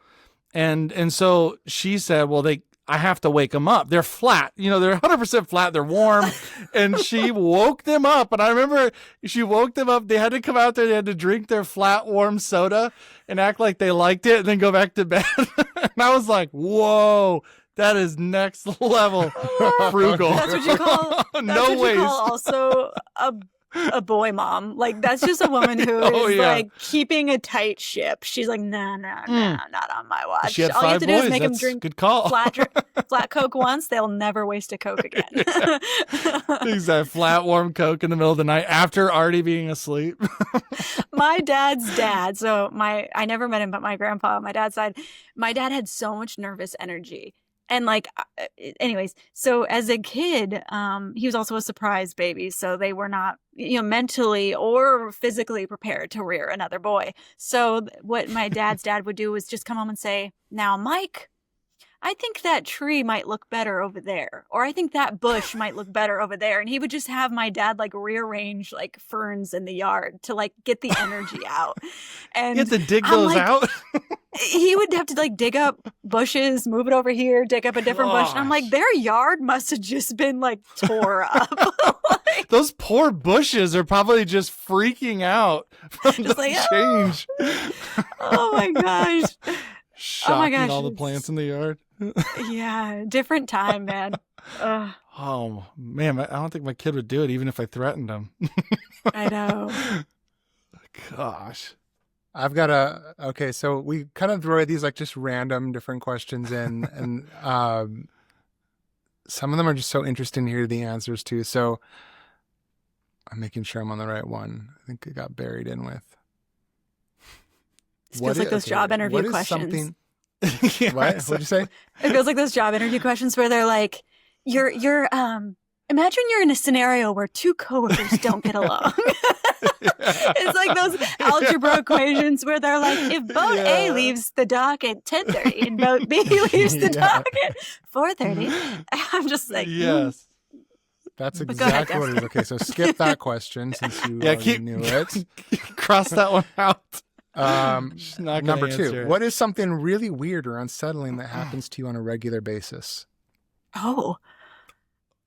And so she said, well, I have to wake them up. They're flat, they're 100% flat. They're warm. And she woke them up. And I remember she woke them up. They had to come out there. They had to drink their flat, warm soda and act like they liked it and then go back to bed. And I was like, whoa, that is next level frugal. That's what you call, no waste. Also a boy mom. Like, that's just a woman who is like keeping a tight ship. She's like, no, not on my watch. She had All you have 5 to do is boys. make them That's drink good call. flat Coke once. They'll never waste a Coke again. Exactly. Flat, warm Coke in the middle of the night after already being asleep. My dad's dad. So I never met him, but my grandpa on my dad's side, my dad had so much nervous energy. And like, anyways, so as a kid, he was also a surprise baby. So they were not, mentally or physically prepared to rear another boy. So what my dad's dad would do was just come home and say, now, Mike, I think that tree might look better over there. Or I think that bush might look better over there. And he would just have my dad like rearrange like ferns in the yard to like get the energy out. And you have to dig those out? He would have to like dig up bushes, move it over here, dig up a different bush. And I'm like, their yard must have just been like tore up. Like, those poor bushes are probably just freaking out from the change. Oh my gosh. Shocking oh my gosh. all the plants in the yard. Yeah, different time, man. Oh, man, I don't think my kid would do it even if I threatened him. I know. Gosh. I've got okay, so we kind of throw these like just random different questions in, and some of them are just so interesting to hear the answers to. So I'm making sure I'm on the right one. I think it got buried in with. It feels like those job interview questions. Yeah, what? What'd you say? It feels like those job interview questions where they're like, imagine you're in a scenario where 2 coworkers don't get along. It's like those algebra equations where they're like, if boat A leaves the dock at 10:30 and boat B leaves the dock at 4:30, I'm just like, yes. That's exactly what it is. Okay, so skip that question since you knew it. Cross that one out. Number 2, what is something really weird or unsettling that happens to you on a regular basis? Oh,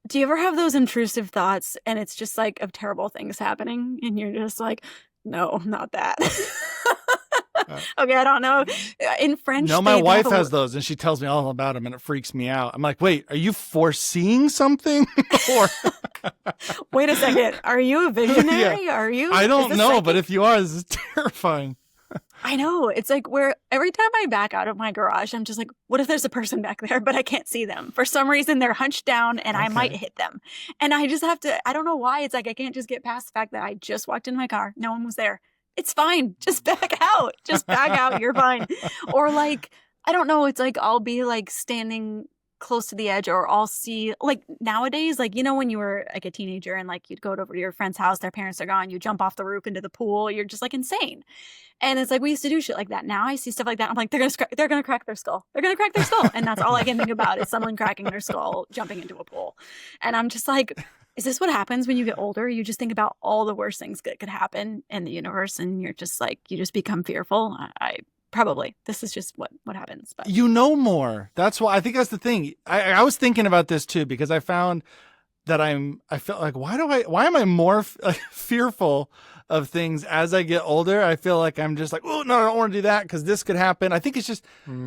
do you ever have those intrusive thoughts and it's just like of terrible things happening and you're just like, no, not that. Okay, I don't know. In French, no, my wife has those and she tells me all about them and it freaks me out. I'm like, wait, are you foreseeing something? Or wait a second, are you a visionary? Yeah. Are you? I don't know, but if you are, this is terrifying. I know. It's like where every time I back out of my garage, I'm just like, what if there's a person back there, but I can't see them? For some reason, they're hunched down and I might hit them. And I just have to, I don't know why. It's like, I can't just get past the fact that I just walked in my car. No one was there. It's fine. Just back out. Just back out. You're fine. Or like, I don't know. It's like, I'll be like standing close to the edge, or I'll see like nowadays, like, when you were like a teenager and like you'd go over to your friend's house, their parents are gone, you jump off the roof into the pool, you're just like insane. And it's like, we used to do shit like that. Now I see stuff like that. I'm like, they're going to crack their skull. They're going to crack their skull. And that's all I can think about is someone cracking their skull, jumping into a pool. And I'm just like, is this what happens when you get older? You just think about all the worst things that could happen in the universe. And you're just like, you just become fearful. Probably. This is just what happens. But you know more. That's why I think that's the thing. I was thinking about this too, because I found that I felt like, why am I more fearful of things as I get older? I feel like I'm just like, oh no, I don't want to do that because this could happen. I think it's just,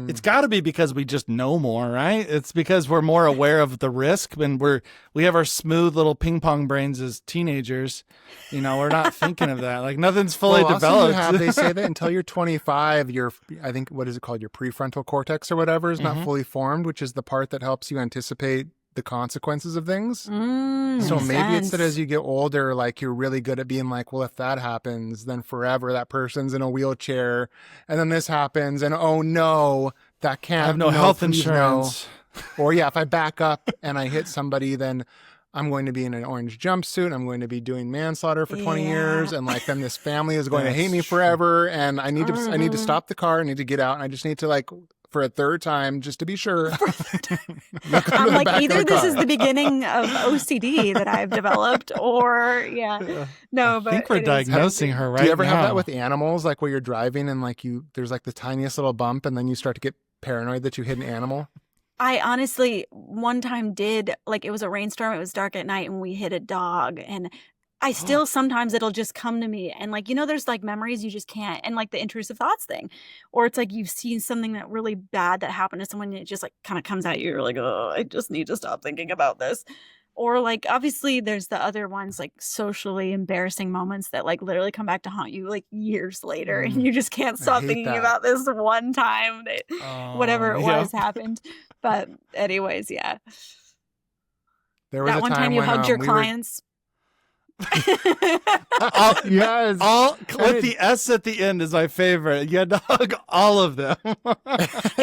it's got to be because we just know more, right? It's because we're more aware of the risk, and we have our smooth little ping pong brains as teenagers. We're not thinking of that. Like nothing's fully developed. They say that until you're 25, I think, what is it called? Your prefrontal cortex or whatever is not fully formed, which is the part that helps you anticipate the consequences of things. So maybe it's that as you get older, like you're really good at being like, well, if that happens, then forever that person's in a wheelchair, and then this happens, and oh no, that can't. I have no health insurance. No. Or if I back up and I hit somebody, then I'm going to be in an orange jumpsuit. I'm going to be doing manslaughter for 20 years, and like then this family is going to hate me forever, and I need to stop the car. I need to get out, and I just need to like, for a third time, just to be sure. I'm like, either this is the beginning of OCD that I've developed, or no. But I think we're diagnosing her right now. Do you ever have that with animals, like where you're driving and like there's like the tiniest little bump, and then you start to get paranoid that you hit an animal? I honestly one time did. Like, it was a rainstorm. It was dark at night, and we hit a dog, and I still sometimes it'll just come to me, and like, there's like memories you just can't, and like the intrusive thoughts thing, or it's like you've seen something that really bad that happened to someone and it just like kind of comes at you. You're like, oh, I just need to stop thinking about this. Or like, obviously there's the other ones, like socially embarrassing moments that like literally come back to haunt you like years later, and you just can't stop thinking about this one time that whatever it was happened. But anyways, yeah. There was that a one time you when, hugged your clients. Yes. All with the S at the end is my favorite. You had to hug all of them. In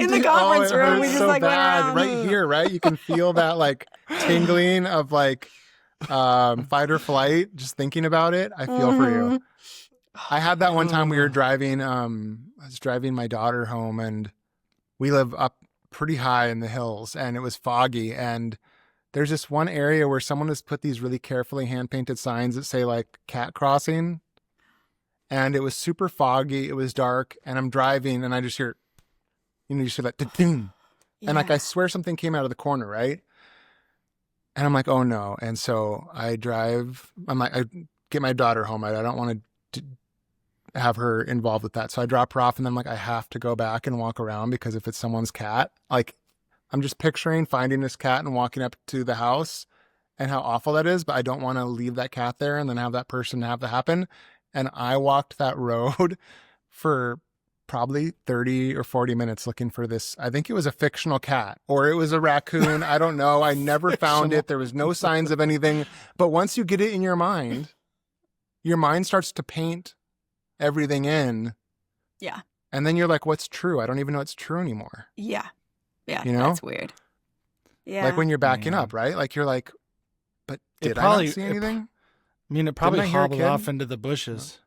the conference room, we just so like went bad. around. Right here, right? You can feel that like tingling of like fight or flight, just thinking about it. I feel for you. I had that one time we were driving, I was driving my daughter home, and we live up pretty high in the hills, and it was foggy, and there's this one area where someone has put these really carefully hand-painted signs that say like cat crossing, and it was super foggy, it was dark, and I'm driving, and I just hear, you hear that da-ding. And like I swear something came out of the corner, right? And I'm like, oh no. And so I get my daughter home. I don't want to have her involved with that. So I drop her off, and then I'm like, I have to go back and walk around, because if it's someone's cat, like I'm just picturing finding this cat and walking up to the house and how awful that is, but I don't want to leave that cat there and then have that person have that happen. And I walked that road for probably 30 or 40 minutes looking for this. I think it was a fictional cat, or it was a raccoon. I don't know. I never found it. There was no signs of anything. But once you get it in your mind starts to paint everything in. Yeah. And then you're like, what's true? I don't even know it's true anymore. Yeah. Yeah. You know? That's weird. Yeah. Like when you're backing up, right? Like you're like, but did I not see anything? It probably hobbled off into the bushes.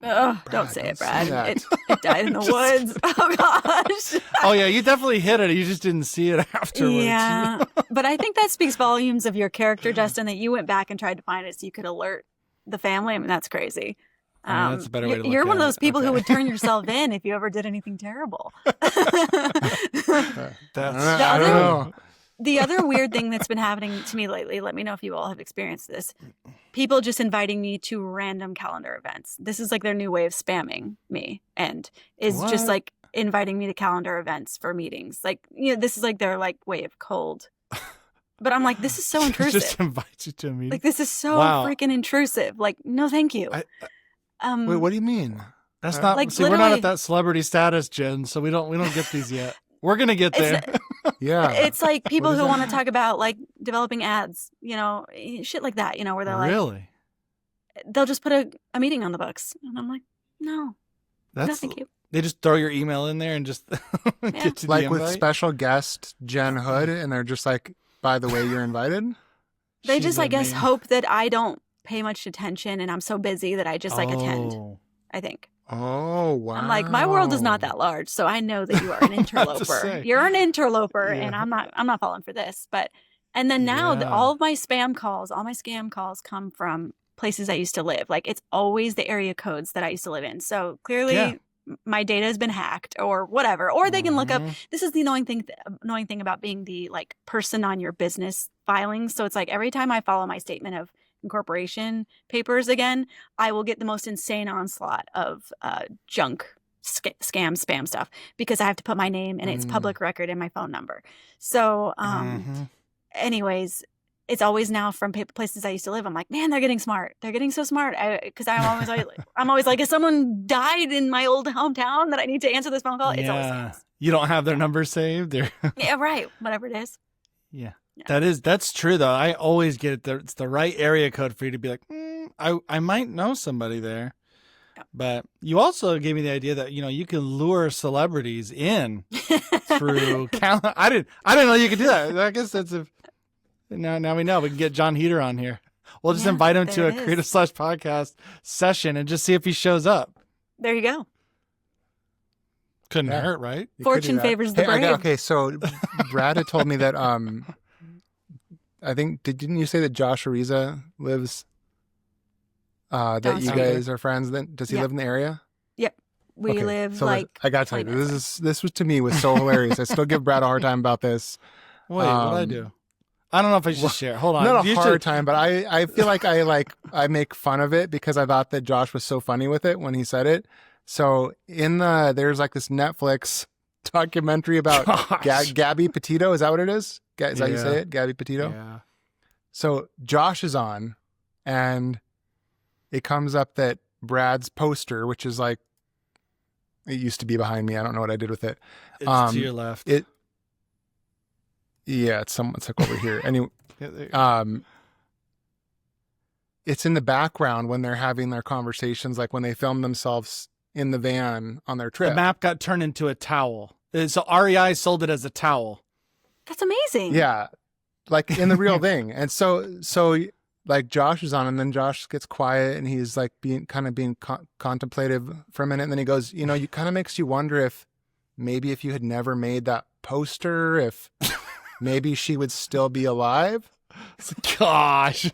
Oh, don't say it, Brad. It died in the woods. Oh, gosh. Oh, yeah. You definitely hit it. You just didn't see it afterwards. Yeah. But I think that speaks volumes of your character, Dustin, that you went back and tried to find it so you could alert the family. I mean, that's crazy. That's a better way to look You're one of at those people who would turn yourself in if you ever did anything terrible. I don't know. The other weird thing that's been happening to me lately, let me know if you all have experienced this. People just inviting me to random calendar events. This is like their new way of spamming me, and is just like inviting me to calendar events for meetings. Like, this is like their like way of cold. But I'm like, this is so intrusive. Just invite you to a meeting. Like, this is so freaking intrusive. Like, no, thank you. Wait, what do you mean? That's not like, see, we're not at that celebrity status, Jen, so we don't get these yet. We're gonna get there. Yeah. It's like people who want to talk about like developing ads, shit like that, where they're like, really? They'll just put a meeting on the books. And I'm like, no, thank you. They just throw your email in there and just get you the like invite? with special guest Jen Hood, and they're just like, by the way, you're invited. They just, I guess, hope that I don't pay much attention, and I'm so busy that I just attend, I think. Oh, wow. I'm like, my world is not that large, so I know that you are an interloper. You're an interloper, and I'm not falling for this. And then now all of my spam calls, all my scam calls come from places I used to live. Like, it's always the area codes that I used to live in. So clearly my data has been hacked or whatever. Or they can look up, this is the annoying thing about being the like person on your business filings. So it's like every time I follow my statement of incorporation papers again, I will get the most insane onslaught of junk scam spam stuff because I have to put my name and it's public record and my phone number. So anyways, it's always now from places I used to live. I'm like, man, they're getting smart. They're getting so smart. Because I'm always like, if someone died in my old hometown that I need to answer this phone call, it's always scams. You don't have their number saved? Yeah, right. Whatever it is. Yeah. That's true though. I always get it. It's the right area code for you to be like, I might know somebody there. Yeah. But you also gave me the idea that you can lure celebrities in through I didn't know you could do that. I guess that's now we know. We can get John Heater on here. We'll just invite him to a Creative/Podcast session and just see if he shows up. There you go. Couldn't hurt, right? Fortune favors the brave. Okay, so Brad had told me that I think didn't you say that Josh Ariza lives that you guys are friends? Then does he live in the area? Yep. We live so like I gotta tell you, this was to me was so hilarious. I still give Brad a hard time about this. Wait, what did I do? I don't know if I should share. Hold on. Not a hard time, but I feel like I make fun of it because I thought that Josh was so funny with it when he said it. So there's like this Netflix documentary about Gabby Petito. Is that what it is? Is that how you say it? Gabby Petito? Yeah. So Josh is on, and it comes up that Brad's poster, which is like, it used to be behind me. I don't know what I did with it. It's to your left. It's like over here. Anyway, it's in the background when they're having their conversations, like when they film themselves in the van on their trip. The map got turned into a towel. So REI sold it as a towel. That's amazing. Yeah. Like in the real thing. And so like Josh is on, and then Josh gets quiet, and he's like being contemplative for a minute. And then he goes, you kind of makes you wonder if maybe if you had never made that poster, if maybe she would still be alive. Gosh.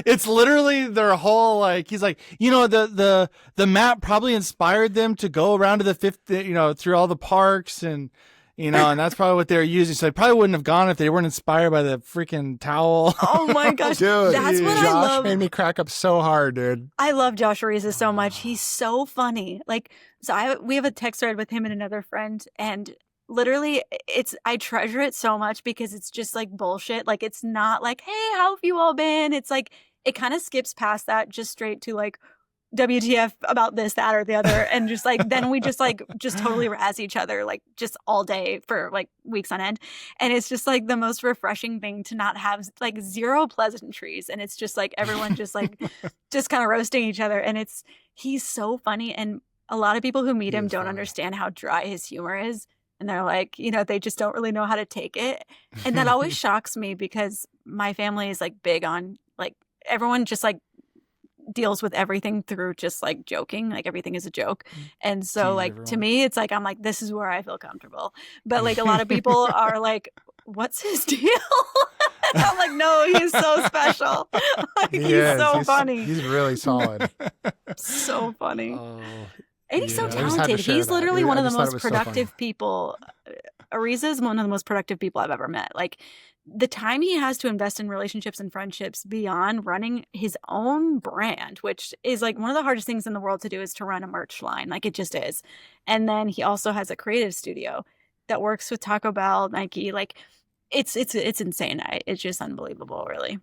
It's literally their whole, like, he's like, the map probably inspired them to go around to the fifth, through all the parks, and and that's probably what they were using. So they probably wouldn't have gone if they weren't inspired by the freaking towel. Oh my gosh. Dude, that's what I love. Josh made me crack up so hard, dude. I love Josh Ariza so much. He's so funny. Like, so we have a text thread with him and another friend, and literally I treasure it so much because it's just like bullshit. Like, it's not like, hey, how have you all been? It's like, it kind of skips past that just straight to like, WTF about this, that, or the other. And just like, then we just totally razz each other, like just all day for like weeks on end. And it's just like the most refreshing thing to not have like zero pleasantries. And it's just like everyone just like, just kind of roasting each other. And he's so funny. And a lot of people who meet him don't understand how dry his humor is. And they're like, they just don't really know how to take it. And that always shocks me because my family is like big on like, everyone just like deals with everything through just like joking, like everything is a joke. And so like everyone. To me it's like I'm like, this is where I feel comfortable. But like a lot of people are like, what's his deal? I'm like, no, he's so special. Like, he's funny. He's really solid. So funny. Oh, and he's so talented. He's literally one of the most productive people. Ariza is one of the most productive people I've ever met. Like, the time he has to invest in relationships and friendships beyond running his own brand, which is like one of the hardest things in the world to do, is to run a merch line. Like, it just is. And then he also has a creative studio that works with Taco Bell, Nike. Like, it's insane. It's just unbelievable, really.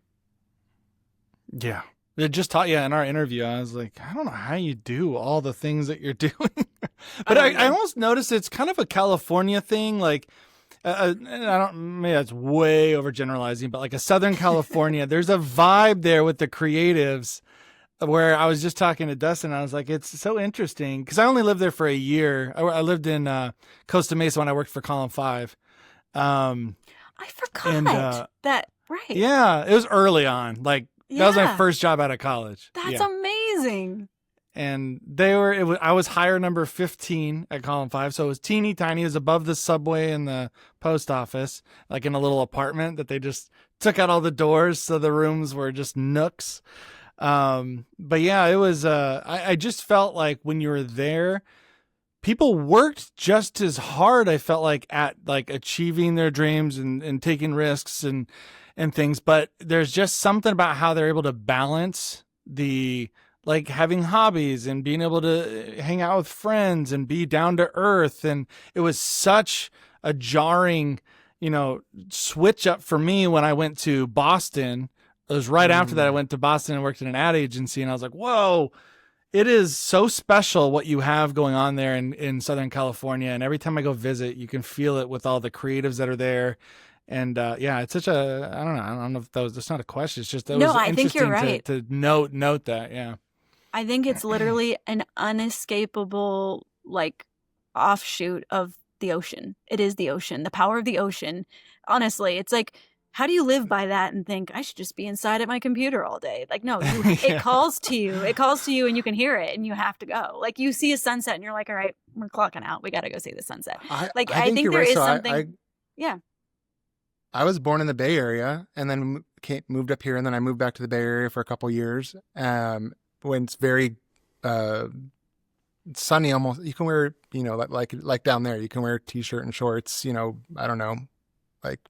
Yeah. It just taught you in our interview. I was like, I don't know how you do all the things that you're doing. But I almost noticed it's kind of a California thing. Like, maybe that's way overgeneralizing, but like a Southern California, there's a vibe there with the creatives where I was just talking to Dustin. I was like, it's so interesting because I only lived there for a year. I lived in Costa Mesa when I worked for Column 5. I forgot that. Right. Yeah. It was early on. Like, that was my first job out of college. That's amazing. And I was hire number 15 at Column 5. So it was teeny tiny. It was above the subway and the post office, like in a little apartment that they just took out all the doors. So the rooms were just nooks. But yeah, it was, I just felt like when you were there, people worked just as hard. I felt like at like achieving their dreams and taking risks and things, but there's just something about how they're able to balance like having hobbies and being able to hang out with friends and be down to earth. And it was such a jarring, switch up for me when I went to Boston. It was right after that I went to Boston and worked in an ad agency, and I was like, whoa, it is so special what you have going on there in Southern California. And every time I go visit, you can feel it with all the creatives that are there. And it's such a, I don't know if that's not a question. It's just, I think you're right. to note that. Yeah. I think it's literally an unescapable like offshoot of the ocean. It is the ocean, the power of the ocean. Honestly, it's like, how do you live by that and think I should just be inside at my computer all day? Like, no, it calls to you. It calls to you and you can hear it and you have to go. Like, you see a sunset and you're like, all right, we're clocking out. We got to go see the sunset. I think there is something. Yeah. I was born in the Bay Area and then moved up here, and then I moved back to the Bay Area for a couple of years. When it's very sunny, almost, you can wear, like down there, you can wear a t-shirt and shorts, I don't know, like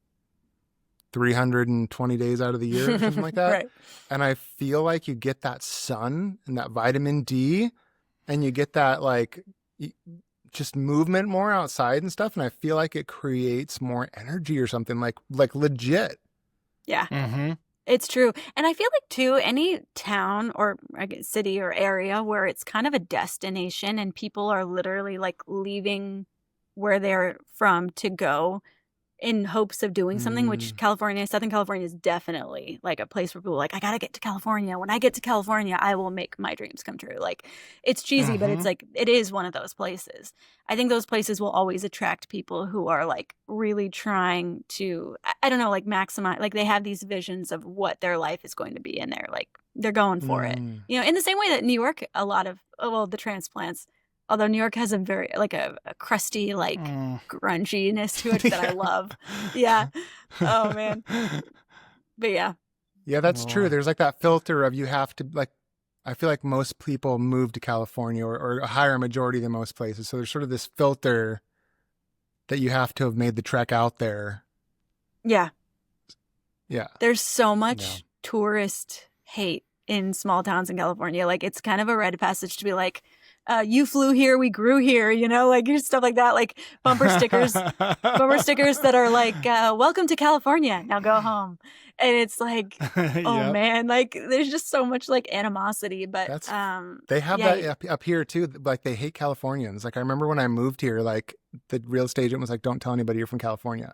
320 days out of the year or something like that. Right. And I feel like you get that sun and that vitamin D, and you get that like just movement more outside and stuff. And I feel like it creates more energy or something, like legit. Yeah. Mm-hmm. It's true. And I feel like, too, any town or I guess, city or area where it's kind of a destination and people are literally like leaving where they're from to go in hopes of doing something, which Southern California is definitely like a place where people are like, I gotta get to California. When I get to California, I will make my dreams come true. Like, it's cheesy, but it's like, it is one of those places. I think those places will always attract people who are like really trying to, I don't know, like maximize, like they have these visions of what their life is going to be and they're going for it. You know, in the same way that New York, a lot of, the transplants, although New York has a very, like a crusty, like grunginess to it that I love. Yeah. Oh, man. But yeah. Yeah, that's true. There's like that filter of you have to, like, I feel like most people move to California or a higher majority than most places. So there's sort of this filter that you have to have made the trek out there. Yeah. Yeah. There's so much tourist hate in small towns in California. Like, it's kind of a rite of passage to be like, you flew here, we grew here, you know, like stuff like that, like bumper stickers that are like, welcome to California, now go home. And it's like, oh man, like there's just so much like animosity, but they have that up here too. Like they hate Californians. Like I remember when I moved here, like the real estate agent was like, don't tell anybody you're from California.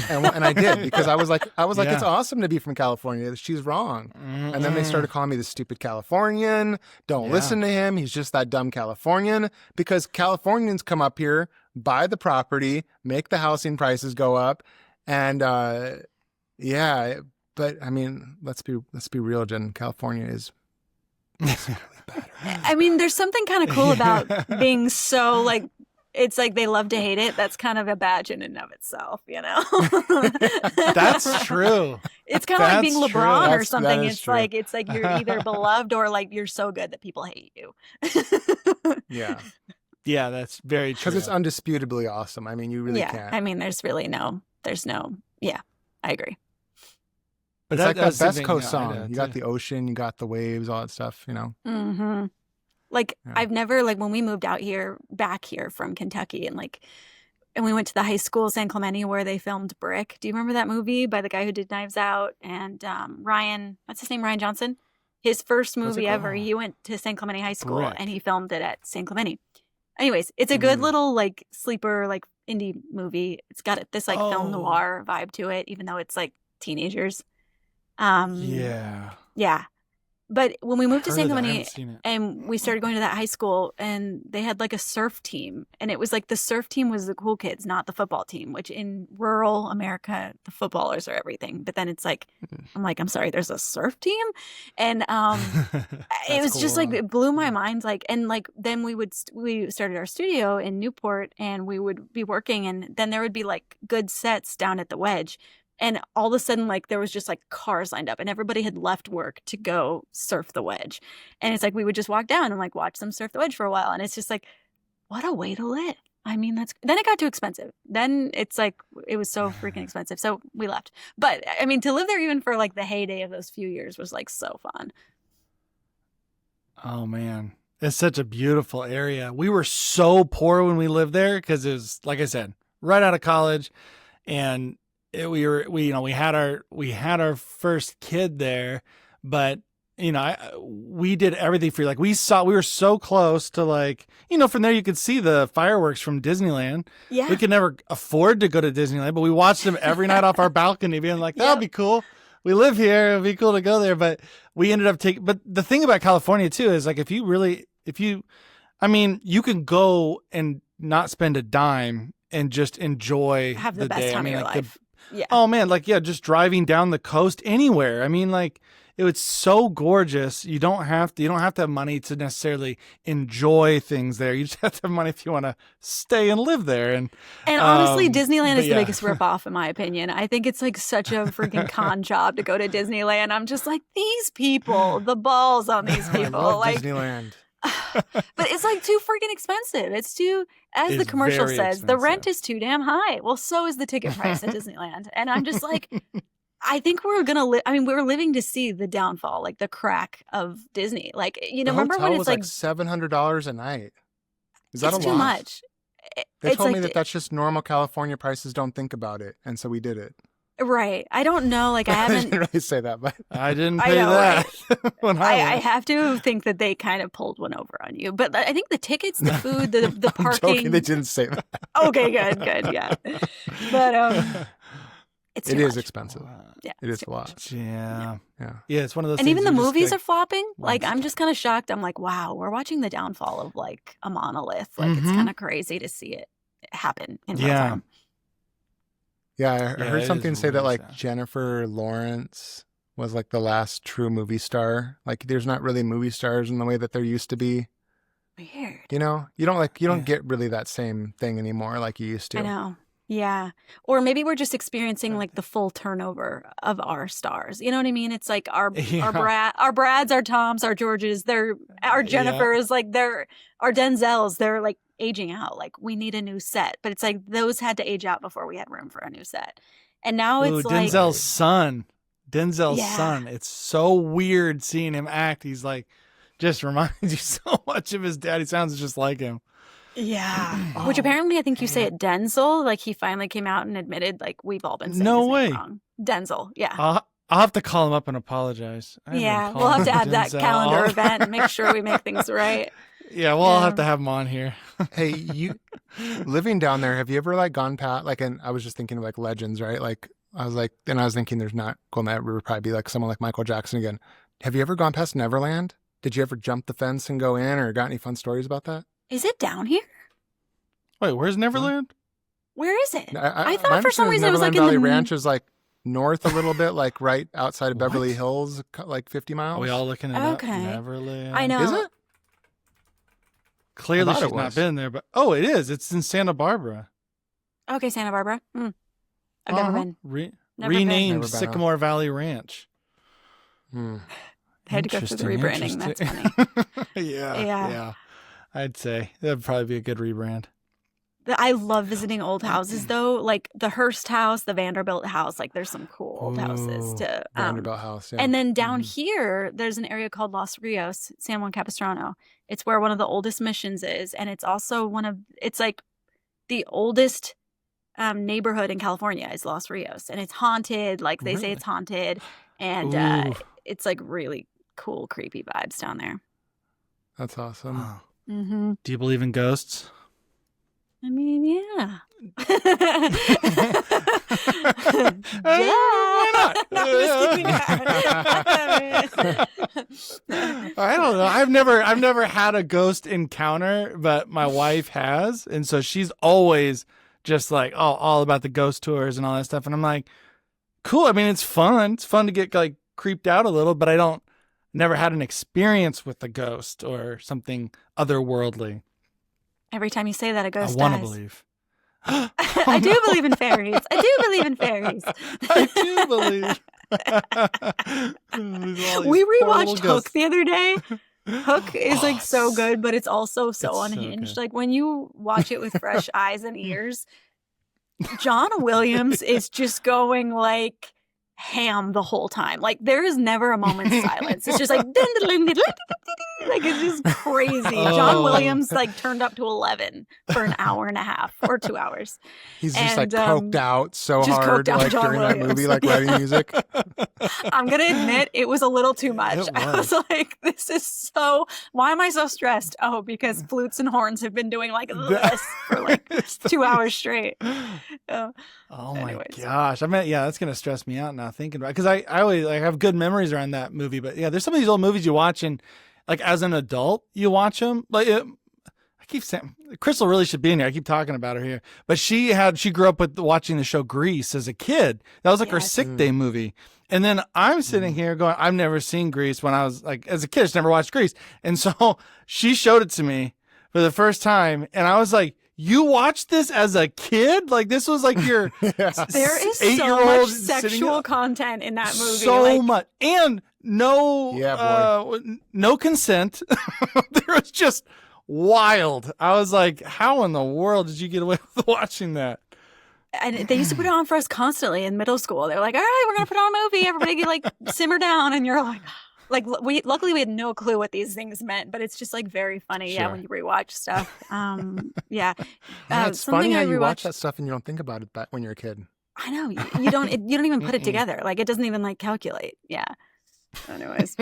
and I did because I was like, it's awesome to be from California. She's wrong. And then they started calling me the stupid Californian. Don't listen to him. He's just that dumb Californian, because Californians come up here, buy the property, make the housing prices go up. And, but I mean, let's be real, Jen. California is really better. I mean, there's something kind of cool about being so like, it's like they love to hate it. That's kind of a badge in and of itself, you know? That's true. It's kind of like being LeBron or something. It's true. It's like you're either beloved or like you're so good that people hate you. Yeah. Yeah, that's very true. Because it's undisputably awesome. I mean, you really can't. I mean, I agree. But it's like that Best Coast song. You got the ocean, you got the waves, all that stuff, you know? Mm-hmm. Like, I've never, like, when we moved back here from Kentucky, and we went to the high school, San Clemente, where they filmed Brick. Do you remember that movie by the guy who did Knives Out? And Ryan Johnson? His first movie ever, he went to San Clemente High School, Brick. And he filmed it at San Clemente. Anyways, it's a good little, like, sleeper, like, indie movie. It's got this, like, film noir vibe to it, even though it's, like, teenagers. Yeah. But when we moved to San Clemente and we started going to that high school, and they had like a surf team, and it was like the surf team was the cool kids, not the football team, which in rural America, the footballers are everything. But then it's like, I'm like, I'm sorry, there's a surf team. And it was just like, it blew my mind. Like, and like, then we started our studio in Newport, and we would be working, and then there would be like good sets down at the Wedge. And all of a sudden, like, there was just, like, cars lined up, and everybody had left work to go surf the Wedge. And it's like, we would just walk down and, like, watch them surf the Wedge for a while. And it's just like, what a way to live. I mean, then it got too expensive. Then it's like, it was so freaking expensive. So we left. But, I mean, to live there even for, like, the heyday of those few years was, like, so fun. Oh, man. It's such a beautiful area. We were so poor when we lived there because it was, like I said, right out of college. And we had our first kid there, but we did everything for you. Like we were so close to, like, from there you could see the fireworks from Disneyland. Yeah. We could never afford to go to Disneyland, but we watched them every night off our balcony, being like, that'll be cool. We live here. It'd be cool to go there. But we ended up but the thing about California too, is like, you can go and not spend a dime and just enjoy the best day. time of your life. Yeah. Oh man, just driving down the coast anywhere. I mean, like, it was so gorgeous. You don't have to have money to necessarily enjoy things there. You just have to have money if you want to stay and live there. And honestly, Disneyland is the biggest ripoff, in my opinion. I think it's like such a freaking con job to go to Disneyland. I'm just like, these people, the balls on these people. I love like Disneyland. But it's like too freaking expensive. It's the commercial says, expensive. The rent is too damn high. Well, so is the ticket price at Disneyland. And I'm just like, I think we're going to we're living to see the downfall, like the crack of Disney. Like, remember when it's like $700 a night? Is that a lot? It's too much. They told me that's just normal California prices. Don't think about it. And so we did it. Right. I don't know. Like, I I haven't. didn't really say that, but I didn't pay that. When I have to think that they kind of pulled one over on you. But I think the tickets, the food, the I'm parking. joking, they didn't say that. Okay, good. Yeah. But it's It too is much. expensive. Yeah, It is a lot. Yeah. Yeah. Yeah, it's one of those And things even the you just movies get are flopping. Like, once. I'm just kind of shocked. I'm like, wow, we're watching the downfall of like a monolith. Like, it's kind of crazy to see it happen in real time. Yeah, I Yeah, heard it something is say that really like sad. Jennifer Lawrence was like the last true movie star. Like there's not really movie stars in the way that there used to be. Weird. You know, you don't Yeah. get really that same thing anymore like you used to. I know. Yeah. Or maybe we're just experiencing like the full turnover of our stars. You know what I mean? It's like our Brads, our Toms, our Georges, our Jennifers, like our Denzels, they're like aging out. Like we need a new set. But it's like those had to age out before we had room for a new set. And now it's like Denzel's son. Denzel's Yeah. son. It's so weird seeing him act. He's like, just reminds you so much of his dad. He sounds just like him. Yeah. Which apparently I think you say it Denzel. Like he finally came out and admitted like we've all been saying No his way. name wrong. Denzel. Yeah. I'll have to call him up and apologize. Yeah. We'll have to add that calendar event and make sure we make things right. Yeah, well, I'll have to have him on here. Hey, you living down there, have you ever like gone past like, and I was just thinking of like legends, right? Like I was thinking there's not going that would probably be like someone like Michael Jackson again. Have you ever gone past Neverland? Did you ever jump the fence and go in or got any fun stories about that? Is it down here? Wait, where's Neverland? Where is it? I my thought for some understanding reason it was like Neverland in Valley the Ranch is like north a little bit, like right outside of Beverly Hills, like 50 miles. Are we all looking it up? Okay. Neverland. I know. Is it? Clearly I thought she's it not was. been there, but it is. It's in Santa Barbara. Okay, Santa Barbara. I've never been. Never been. Renamed Never been, huh? Sycamore Valley Ranch. I had to go through the rebranding. That's funny. Yeah. I'd say that'd probably be a good rebrand. I love visiting old houses though, like the Hearst house, the Vanderbilt house. Like there's some cool old houses to Vanderbilt House. Yeah. And then down here, there's an area called Los Rios, San Juan Capistrano. It's where one of the oldest missions is, and it's also it's like the oldest neighborhood in California is Los Rios, and it's haunted. Like they say, it's haunted, and it's like really cool, creepy vibes down there. That's awesome. Wow. Mm-hmm. Do you believe in ghosts? I mean, yeah. Why not? No, I'm just kidding. I don't know. I've never had a ghost encounter, but my wife has, and so she's always just like all about the ghost tours and all that stuff. And I'm like, cool. I mean, it's fun. It's fun to get like creeped out a little, but never had an experience with a ghost or something otherworldly. Every time you say that, a ghost I want to dies. believe. I do believe in fairies. I do believe in fairies. I do believe. We rewatched Hook the other day. Hook is like so good, but it's also so It's so unhinged. good. Like when you watch it with fresh eyes and ears, John Williams is just going like ham the whole time. Like there is never a moment's silence. It's just like like it's just crazy. John Williams like turned up to 11 for an hour and a half or 2 hours. He's just like And, coked out so just hard coked out like John during that Williams. movie, like writing music. I'm gonna admit it was a little too much. It I was like, this is so why am I so stressed? Oh, because flutes and horns have been doing like this for like 2 hours straight. Oh my Anyways. gosh. I mean, yeah, that's going to stress me out now thinking about it. Because I always like have good memories around that movie. But yeah, there's some of these old movies you watch and like as an adult, you watch them. Like I keep saying, Crystal really should be in here. I keep talking about her here. But she grew up with watching the show Grease as a kid. That was like her sick day movie. And then I'm sitting here going, I've never seen Grease when I was like, as a kid, I just never watched Grease. And so she showed it to me for the first time. And I was like, you watched this as a kid? Like this was like your There is so 8-year-old much sexual content in that movie. So like, much. And no no consent. There was just wild. I was like, how in the world did you get away with watching that? And they used to put it on for us constantly in middle school. They were like, all right, we're going to put on a movie. Everybody get like simmer down. And you're like luckily we had no clue what these things meant, but it's just like very funny. Sure. Yeah. When you rewatch stuff. Yeah. It's funny how you rewatched- watch that stuff and you don't think about it back when you're a kid. I know you don't even put it together. Like it doesn't even like calculate. Yeah. Anyways.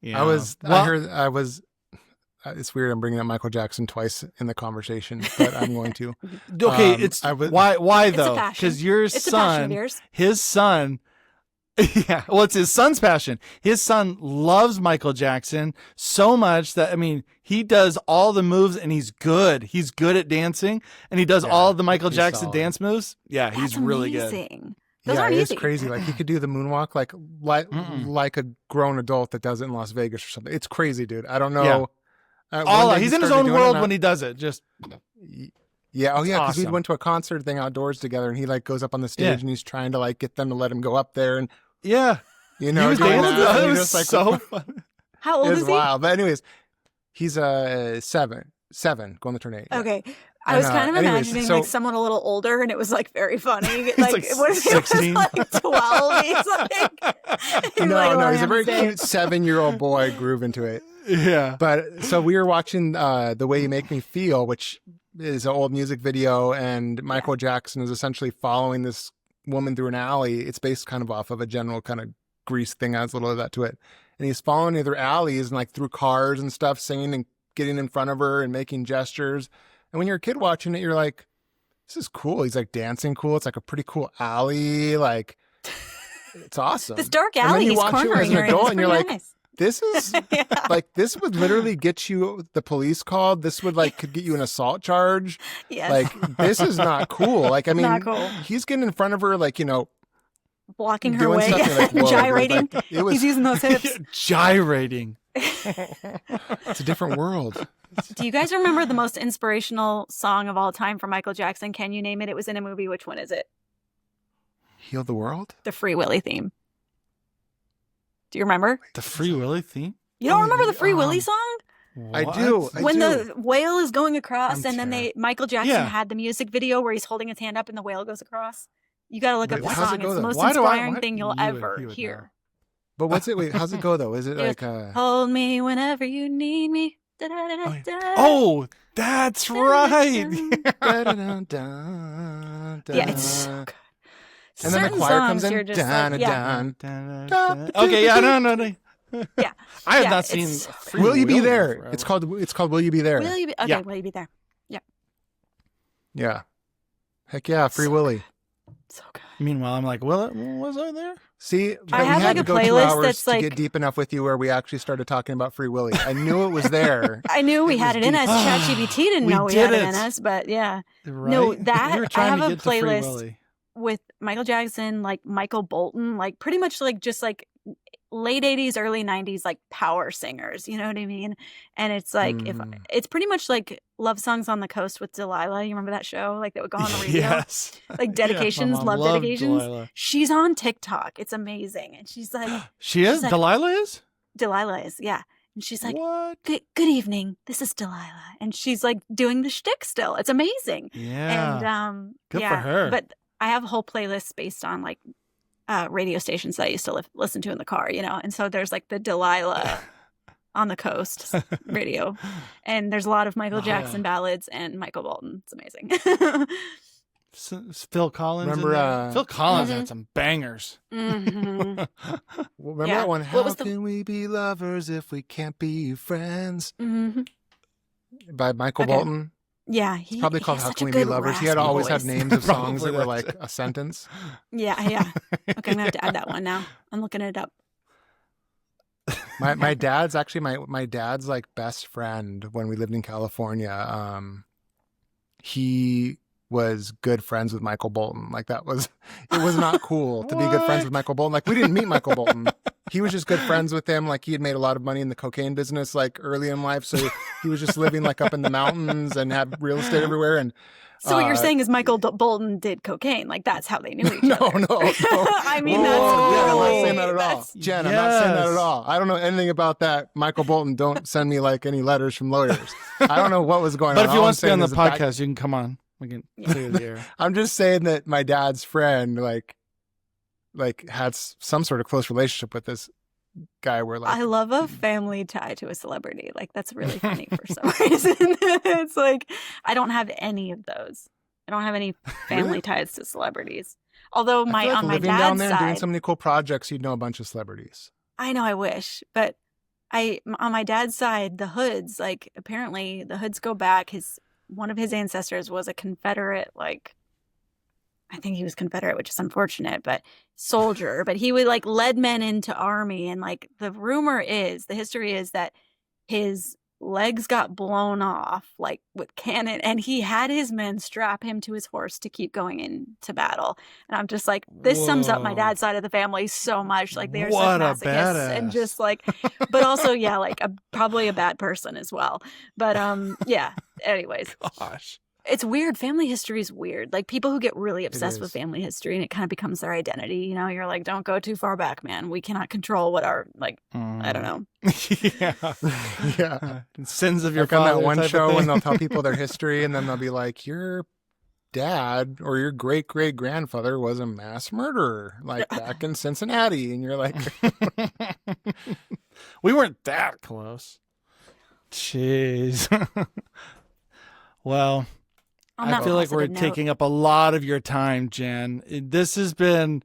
Yeah. I was. It's weird. I'm bringing up Michael Jackson twice in the conversation, but I'm going to. Okay, why though? Because your it's son, a passion of his son. Yeah, well, it's his son's passion. His son loves Michael Jackson so much that, I mean, he does all the moves and he's good. He's good at dancing and he does all the Michael Jackson dance moves. Yeah, he's really good. Those aren't it's easy. crazy. Like he could do the moonwalk like a grown adult that does it in Las Vegas or something. It's crazy, dude. I don't know. Yeah. He's in his own world when he does it. Just yeah. Oh yeah. Because awesome. we went to a concert thing outdoors together and he like goes up on the stage and he's trying to like get them to let him go up there and you know, he was dancing. It was like, so fun. How old is he? Wild. But anyways, he's 7 going to turn 8. Okay. I was kind of imagining like someone a little older, and it was like very funny. Like what if it was like 12? He's like, no, he's a very cute 7-year-old boy. Groove into it. Yeah. But so we were watching The Way You Make Me Feel, which is an old music video, and Michael Jackson is essentially following this woman through an alley. It's based kind of off of a general kind of Grease thing. Adds a little of that to it. And he's following other alleys and like through cars and stuff, singing and getting in front of her and making gestures. And when you're a kid watching it, you're like, this is cool. He's like dancing cool. It's like a pretty cool alley. Like, it's awesome. This dark alley he's cornering her in. And you're like, nice. This is like, this would literally get you the police called. This would like, could get you an assault charge. Yes. Like, this is not cool. Like, I mean, not cool. He's getting in front of her, like, you know, blocking her way, like, gyrating. Like, he's using those hips. Gyrating. It's a different world. Do you guys remember the most inspirational song of all time for Michael Jackson? Can you name it? It was in a movie. Which one is it? Heal the World? The Free Willy theme. Do you remember? The Free Willy theme? You don't remember the Free Willy song? I do. When the whale is going across and then Michael Jackson had the music video where he's holding his hand up and the whale goes across. You got to look up the song. It's the most inspiring thing you'll ever hear. But what's it? Wait, how's it go though? Is it like hold me whenever you need me. Oh, that's right. Yeah, it's so good. And then the choir comes in. Okay, yeah, no. Yeah, I have not seen. Will You Be There? It's called Will You Be There? Will You Be? Okay, Will You Be There? Yeah. Yeah. Heck yeah, Free Willy. So good. Meanwhile, I'm like, well, was I there? See, I have like a playlist that's like to get deep enough with you where we actually started talking about Free Willy. I knew it was there. I knew we had it in us. ChatGPT didn't know we had it in us, but yeah. Right? No, that I have a playlist with Michael Jackson, like Michael Bolton, like pretty much like just like late 80s, early 90s, like power singers, you know what I mean? And it's like, if it's pretty much like Love Songs on the Coast with Delilah. You remember that show? Like that would go on the radio? Yes. Like dedications, love dedications. Delilah. She's on TikTok. It's amazing. And she's like, she is? Like, Delilah is? Delilah is, yeah. And she's like, what? Good evening. This is Delilah. And she's like doing the shtick still. It's amazing. Yeah. And good for her. But I have a whole playlist based on like radio stations that I used to listen to in the car, you know? And so there's like the Delilah on the Coast radio. And there's a lot of Michael Jackson ballads and Michael Bolton. It's amazing. Phil Collins. Remember Phil Collins had some bangers. Remember that one? How can we be lovers if we can't be friends? By Michael Bolton. Yeah, it's probably called "How Can We Be Lovers." He had always had names of songs that were like a sentence. Yeah. Okay, I'm gonna have to add that one now. I'm looking it up. My dad's actually my dad's like best friend when we lived in California. He was good friends with Michael Bolton. Like it was not cool to be good friends with Michael Bolton. Like we didn't meet Michael Bolton. He was just good friends with him. Like he had made a lot of money in the cocaine business like early in life. So he was just living like up in the mountains and had real estate everywhere. And so what you're saying is Michael Bolton did cocaine. Like that's how they knew each other. No. I mean, Jen, I'm not saying that at all. That's... Jen, I'm not saying that at all. I don't know anything about that. Michael Bolton, don't send me like any letters from lawyers. I don't know what was going on. But if you want to be on the podcast, you can come on. We can clear the air. I'm just saying that my dad's friend like had some sort of close relationship with this guy where like I love a family tie to a celebrity. Like that's really funny for some reason. It's like I don't have any of those. I don't have any family Really? ties to celebrities. Although I feel like on my living down dad's there and doing side, so many cool projects, you'd know a bunch of celebrities. I know I wish, but on my dad's side, the Hoods, like apparently the Hoods go back. One of his ancestors was a Confederate, like I think he was Confederate, which is unfortunate, but soldier. But he would like led men into army, and like the history is that his legs got blown off like with cannon, and he had his men strap him to his horse to keep going into battle. And I'm just like, this sums up my dad's side of the family so much. Like they're such masochists and just like, but also yeah, like probably a bad person as well. But yeah. Anyways, Gosh. It's weird. Family history is weird. Like people who get really obsessed with family history and it kind of becomes their identity. You know, you're like, don't go too far back, man. We cannot control what our I don't know. Yeah. Sins of your like on father. that one show when they'll tell people their history and then they'll be like, your dad or your great-great-grandfather was a mass murderer, like back in Cincinnati. And you're like, we weren't that close. Jeez. Well, I feel like we're taking up a lot of your time, Jen. This has been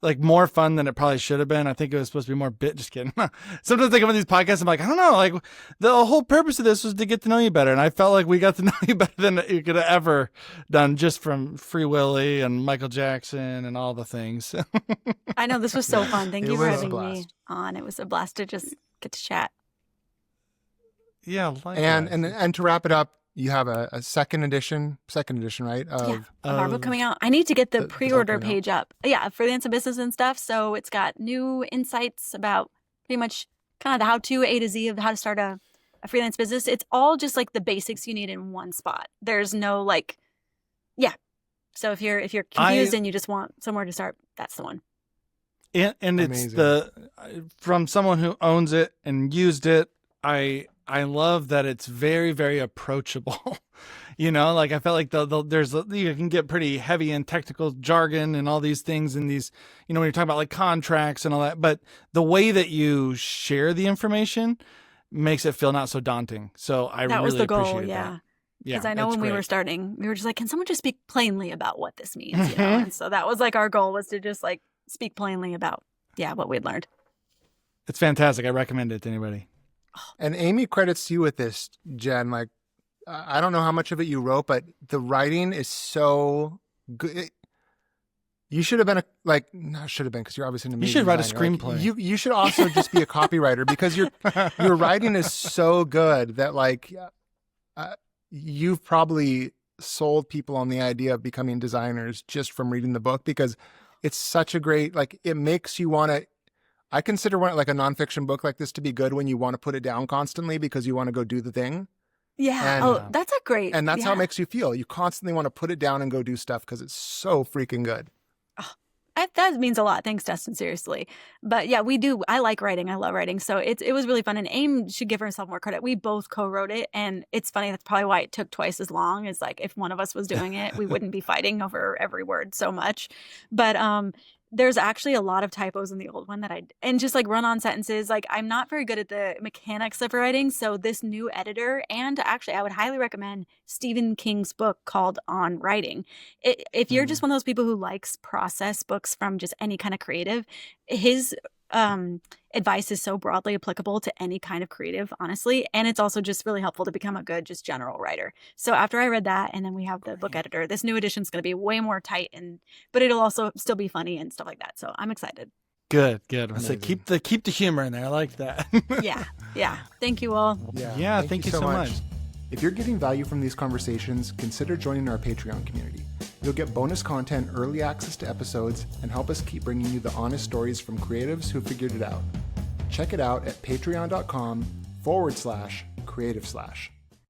like more fun than it probably should have been. I think it was supposed to be more just kidding. Sometimes I come on these podcasts, I'm like, I don't know, like the whole purpose of this was to get to know you better. And I felt like we got to know you better than you could have ever done just from Free Willy and Michael Jackson and all the things. I know, this was so fun. Thank you for having me on. It was a blast to just get to chat. Yeah. And to wrap it up, you have a second edition, right? Of our book coming out. I need to get the pre-order page up. Yeah, freelance and business and stuff. So it's got new insights about pretty much kind of the how-to A to Z of how to start a freelance business. It's all just like the basics you need in one spot. There's no like, yeah. So if you're confused and you just want somewhere to start, that's the one. And it's from someone who owns it and used it. I love that it's very, very approachable. You know, like I felt like you can get pretty heavy in technical jargon and all these things and these, you know, when you're talking about like contracts and all that, but the way that you share the information makes it feel not so daunting. So that was the goal, yeah. Because I know when we were starting, we were just like, can someone just speak plainly about what this means? You know? And so that was like our goal, was to just like speak plainly about, what we'd learned. It's fantastic. I recommend it to anybody. And Amy credits you with this, Jen. Like, I don't know how much of it you wrote, but the writing is so good. You should have been because you're obviously an amazing You should write designer. a screenplay. Like, you should also just be a copywriter because your writing is so good that like you've probably sold people on the idea of becoming designers just from reading the book, because it's such a great, like, it makes you want to. I consider one like a nonfiction book like this to be good when you want to put it down constantly because you want to go do the thing. Yeah. And, that's a great. And that's how it makes you feel. You constantly want to put it down and go do stuff because it's so freaking good. Oh, that means a lot. Thanks, Dustin. Seriously. But yeah, we do. I like writing. I love writing. So it was really fun. And Aim should give herself more credit. We both co-wrote it. And it's funny. That's probably why it took twice as long. As like if one of us was doing it, we wouldn't be fighting over every word so much. But there's actually a lot of typos in the old one and just like run-on sentences. Like I'm not very good at the mechanics of writing. So this new editor, and actually I would highly recommend Stephen King's book called On Writing. If you're just one of those people who likes process books from just any kind of creative, his advice is so broadly applicable to any kind of creative, honestly. And it's also just really helpful to become a good, just general writer. So after I read that, and then we have the book editor, this new edition is going to be way more tight, but it'll also still be funny and stuff like that. So I'm excited. Good. So keep the humor in there. I like that. Yeah. Thank you all. Yeah. Thank you so much. If you're getting value from these conversations, consider joining our Patreon community. You'll get bonus content, early access to episodes, and help us keep bringing you the honest stories from creatives who figured it out. Check it out at patreon.com/creative/.